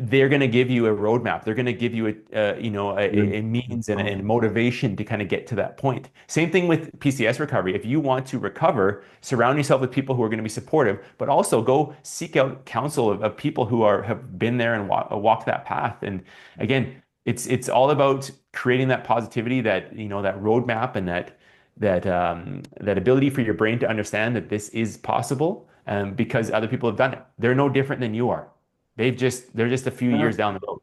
they're going to give you a roadmap. They're going to give you yeah. a means and, Oh, and motivation to kind of get to that point. Same thing with PCS recovery. If you want to recover, surround yourself with people who are going to be supportive, but also go seek out counsel of people who have been there and walked that path. And again, it's all about creating that positivity, that roadmap, and that ability for your brain to understand that this is possible, because other people have done it. They're no different than you are. They're just a few yeah. years down the road.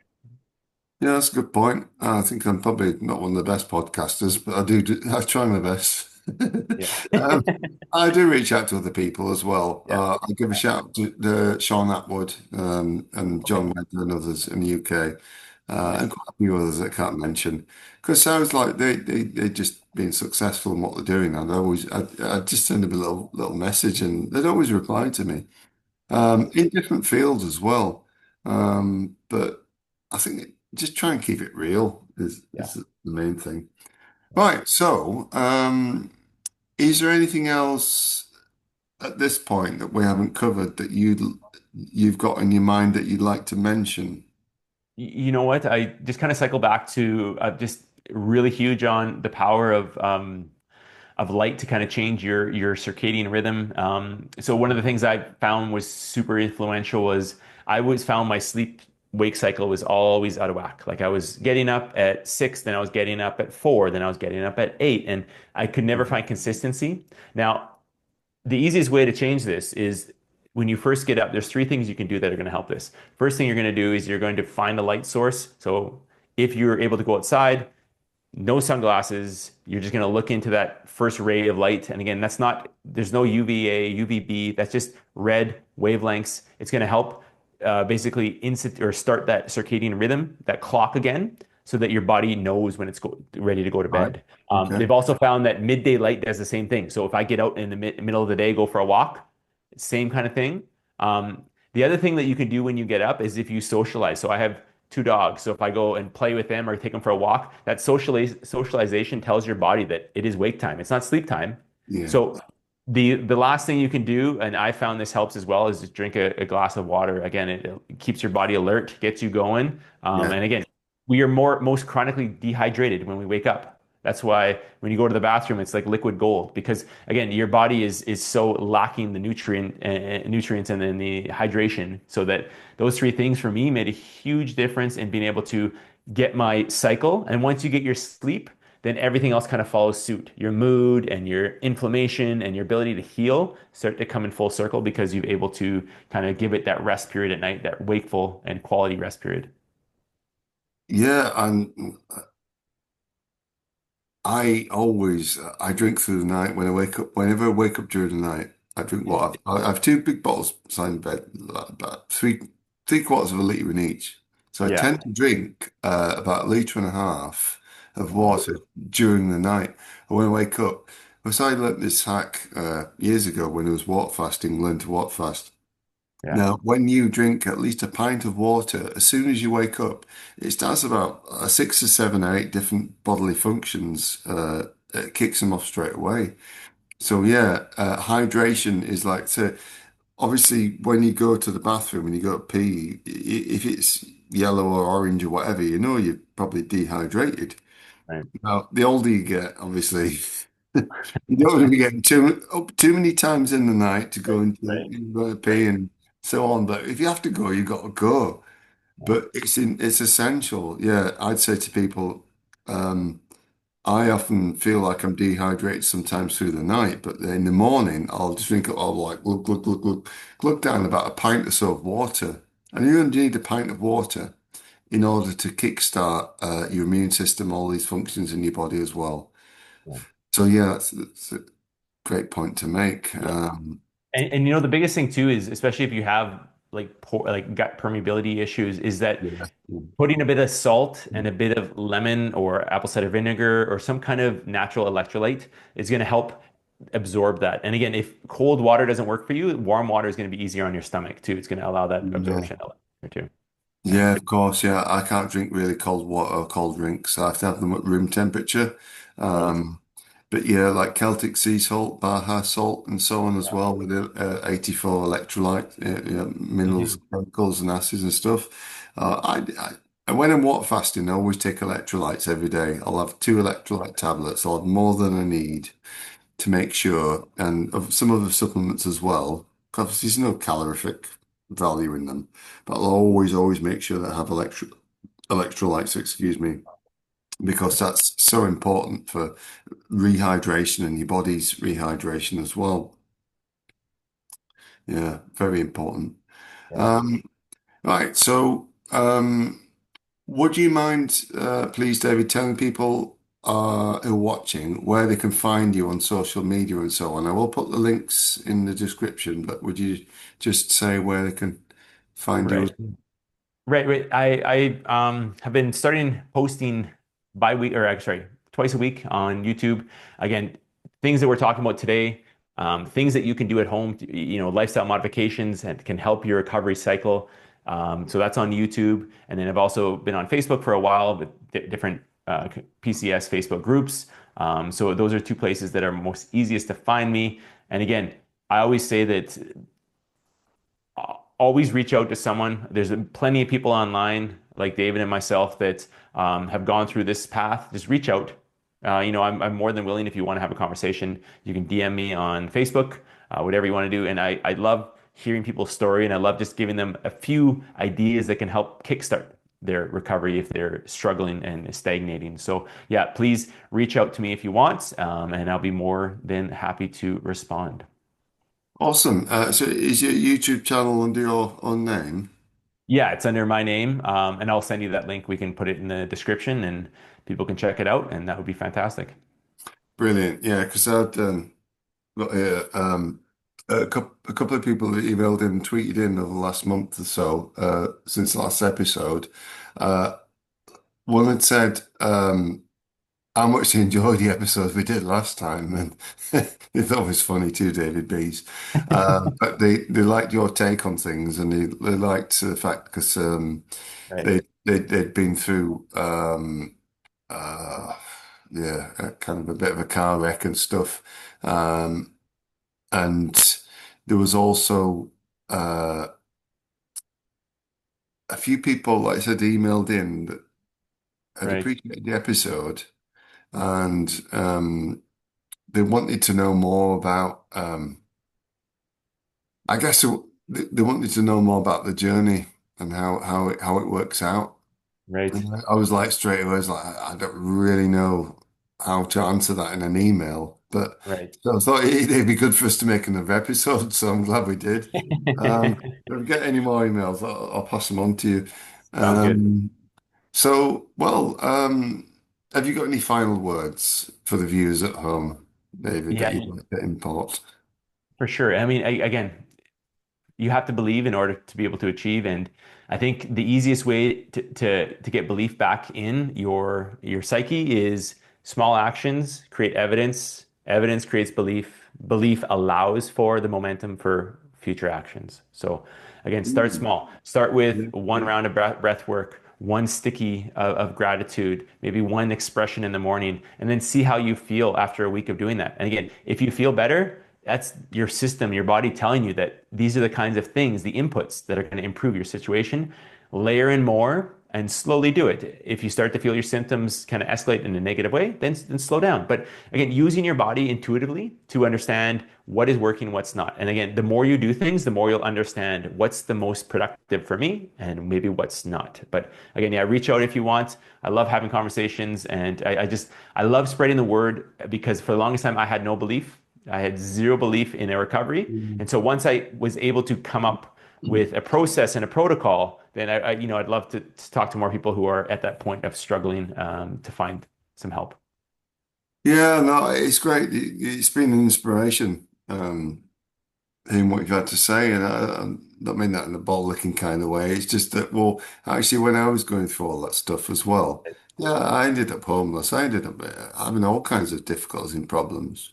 Yeah, that's a good point. I think I'm probably not one of the best podcasters, but I try my best. Yeah. Um, I do reach out to other people as well. Yeah. I give a Yeah. shout out to Sean Atwood and Okay. John Medler and others in the UK, and Nice. quite a few others I can't mention. Because it sounds like they just been successful in what they're doing, and I just send them a little message, and they'd always reply to me in different fields as well. But I think just try and keep it real is Yeah. the main thing. Yeah. Right. So, is there anything else at this point that we haven't covered that you've got in your mind that you'd like to mention? You know what? I just kind of cycle back to just really huge on the power of light to kind of change your circadian rhythm. So one of the things I found was super influential was I always found my sleep wake cycle was always out of whack. Like I was getting up at 6, then I was getting up at 4, then I was getting up at 8, and I could never find consistency. Now, the easiest way to change this is when you first get up, there's three things you can do that are going to help this. First thing you're going to do is you're going to find a light source. So if you're able to go outside, no sunglasses. You're just going to look into that first ray of light. And again, there's no UVA, UVB. That's just red wavelengths. It's going to help basically start that circadian rhythm, that clock again, so that your body knows when it's ready to go to Right. bed. Okay. They've also found that midday light does the same thing. So if I get out in the middle of the day, go for a walk, same kind of thing. Um, the other thing that you can do when you get up is if you socialize. So I have two dogs. So if I go and play with them or take them for a walk, that socialization tells your body that it is wake time. It's not sleep time. Yeah. So the last thing you can do, and I found this helps as well, is just drink a glass of water. Again, it keeps your body alert, gets you going. Yeah. And again, we are most chronically dehydrated when we wake up. That's why when you go to the bathroom, it's like liquid gold because again, your body is so lacking the nutrients and then the hydration, so that those three things for me made a huge difference in being able to get my cycle. And once you get your sleep, then everything else kind of follows suit. Your mood and your inflammation and your ability to heal start to come in full circle because you're able to kind of give it that rest period at night, that wakeful and quality rest period. Yeah, and I drink through the night when I wake up. Whenever I wake up during the night, I drink what I have two big bottles beside my bed, like about three quarters of a liter in each. So I Yeah. tend to drink about a litre and a half of Wow. water during the night. And when I wake up, because I learnt this hack years ago when I was water fasting, learned to water fast. Yeah. Now, when you drink at least a pint of water, as soon as you wake up, it starts about six or seven or eight different bodily functions. It kicks them off straight away. So yeah, hydration is like so. Obviously, when you go to the bathroom and you go to pee, if it's yellow or orange or whatever, you know you're probably dehydrated. Right. Now, the older you get, obviously, you don't want to be getting up too many times in the night to go into Right. you go to pee and so on. But if you have to go, you've got to go. But it's essential. Yeah, I'd say to people, um, I often feel like I'm dehydrated sometimes through the night, but in the morning I'll just drink it all like glug down about a pint or so of water. And you only need a pint of water in order to kickstart your immune system, all these functions in your body as well. Yeah. So yeah, that's a great point to make. Yeah. And you know the biggest thing too is especially if you have like gut permeability issues is that Yeah. putting a bit of salt and a bit of lemon or apple cider vinegar or some kind of natural electrolyte is going to help absorb that. And again, if cold water doesn't work for you, warm water is going to be easier on your stomach too. It's going to allow that Yeah. absorption element too. Yeah. Yeah, of course. Yeah, I can't drink really cold water or cold drinks. I have to have them at room temperature. Right. Um, but yeah, like Celtic sea salt, Baja salt, and so on as well, with the 84 electrolyte, minerals, Mhm. chemicals, and acids and stuff. And when I'm water fasting, I always take electrolytes every day. I'll have two electrolyte tablets. I'll have more than I need to make sure, and of some other supplements as well. Because there's no calorific value in them, but I'll always make sure that I have electrolytes, excuse me, because that's so important for rehydration and your body's rehydration as well. Yeah, very important. Yeah. Um, right, so would you mind, please, David, telling people who are watching where they can find you on social media and so on? I will put the links in the description, but would you just say where they can find you? Right. Right. I have been starting posting bi-week or actually twice a week on YouTube. Again, things that we're talking about today, things that you can do at home, lifestyle modifications that can help your recovery cycle. So that's on YouTube. And then I've also been on Facebook for a while with different PCS Facebook groups. So those are two places that are most easiest to find me. And again, I always say that always reach out to someone. There's plenty of people online like David and myself that have gone through this path. Just reach out. I'm more than willing if you want to have a conversation. You can DM me on Facebook, whatever you want to do. And I love hearing people's story, and I love just giving them a few ideas that can help kickstart their recovery if they're struggling and stagnating. So yeah, please reach out to me if you want, and I'll be more than happy to respond. Awesome. So is your YouTube channel under your own name? Yeah, it's under my name, and I'll send you that link. We can put it in the description, and people can check it out, and that would be fantastic. Brilliant. Yeah, because I'd got here, a couple of people that emailed in and tweeted in over the last month or so, since the last episode. Uh, One had said how much they enjoyed the episode we did last time, and they thought it was funny too, David B's. But they liked your take on things, and they liked the fact because Right, they'd been through uh, yeah, kind of a bit of a car wreck and stuff, um, and there was also uh, a few people, like I said, emailed in that had right. appreciated the episode. and they wanted to know more about. I guess they wanted to know more about the journey and how it works out. Right. And I was like straight away, I was like, I don't really know how to answer that in an email, but Right. so I thought it'd be good for us to make another episode. So I'm glad we did. If we get any more emails, I'll pass them on to you. Sounds good. Um, so, well, have you got any final words for the viewers at home, David, that Yeah, you'd like to impart? for sure. I mean, again, you have to believe in order to be able to achieve. And I think the easiest way to get belief back in your psyche is small actions create evidence. Evidence creates belief. Belief allows for the momentum for future actions. So again, start Mm, small. Start with yeah, one yeah. round of breath work, one sticky of gratitude, maybe one expression in the morning, and then see how you feel after a week of doing that. And again, if you feel better, that's your system, your body telling you that these are the kinds of things, the inputs that are going to improve your situation. Layer in more and slowly do it. If you start to feel your symptoms kind of escalate in a negative way, then slow down. But again, using your body intuitively to understand what is working, what's not. And again, the more you do things, the more you'll understand what's the most productive for me and maybe what's not. But again, yeah, reach out if you want. I love having conversations, and I love spreading the word because for the longest time I had no belief. I had zero belief in a recovery. And so once I was able to come up with a process and a protocol, then I'd love to talk to more people who are at that point of struggling to find some help. Yeah, no, it's great. It's been an inspiration. Hearing what you've had to say, and I don't mean that in a ball-licking kind of way. It's just that, well, actually, when I was going through all that stuff as well, yeah, I ended up homeless. I ended up having all kinds of difficulties and problems.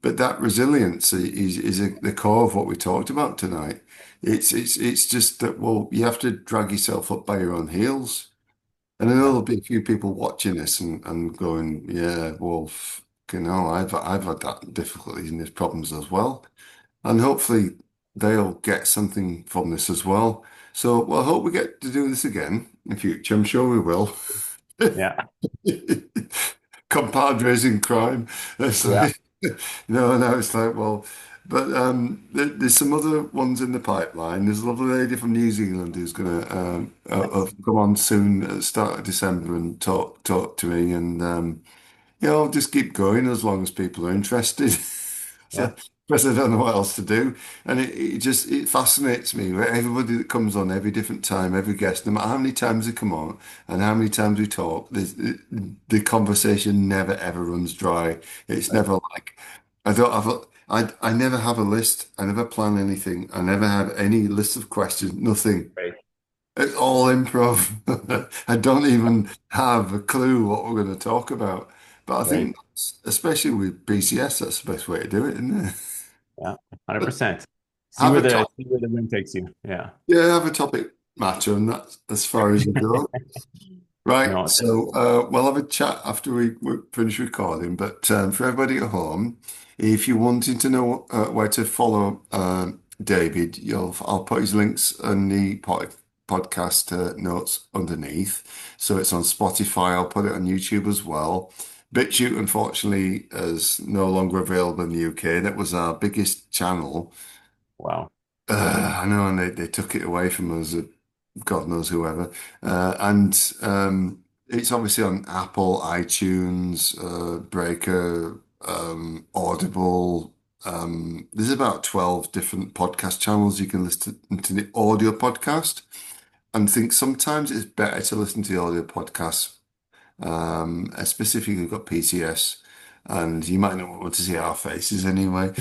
But that resilience is the core of what we talked about tonight. It's just that, well, you have to drag yourself up by your own heels. And I know Yeah, there'll be a few people watching this and going, yeah, well, you know, I've had that difficulties and these problems as well. And hopefully they'll get something from this as well. So, well, I hope we get to do this again in future. I'm sure we will. yeah, Compadres in crime. It's yeah. like, no, it's like, well, but there's some other ones in the pipeline. There's a lovely lady from New Zealand who's going to Nice. come on soon at the start of December and talk to me. And I'll just keep going as long as people are interested. Yeah, So, because I don't know what else to do. And it fascinates me. Right? Everybody that comes on every different time, every guest, no matter how many times they come on and how many times we talk, the conversation never ever runs dry. It's right, never like I don't have I never have a list. I never plan anything. I never have any list of questions. Nothing. right, It's all improv. I don't even have a clue what we're going to talk about. But I right. think, especially with PCS, that's the best way to do it, isn't it? Yeah, 100%. See Have where a the top, see where the wind takes you. Yeah. yeah, have a topic matter, and that's as far as you go. Right. No, So, we'll have a chat after we finish recording. But for everybody at home, if you're wanting to know where to follow David, I'll put his links in the podcast notes underneath. So it's on Spotify. I'll put it on YouTube as well. BitChute, unfortunately, is no longer available in the UK. That was our biggest channel. wow. I know, and they took it away from us, God knows whoever. And it's obviously on Apple, iTunes, Breaker, Audible. There's about 12 different podcast channels you can listen to the audio podcast. And think sometimes it's better to listen to the audio podcasts, specifically we've got PCS. And you might not want to see our faces anyway.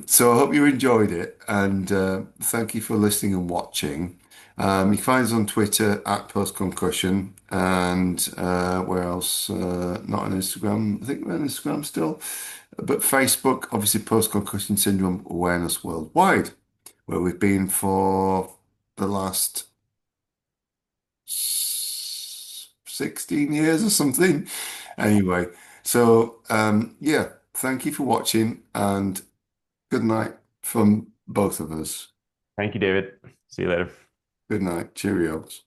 So I hope you enjoyed it, and thank you for listening and watching. You can find us on Twitter at Post Concussion, and where else? Not on Instagram. I think we're on Instagram still, but Facebook, obviously, Post Concussion Syndrome Awareness Worldwide, where we've been for the last 16 years or something. Anyway, so yeah, thank you for watching, and good night from both of us. Thank you, David. See you later. Good night. Cheerios.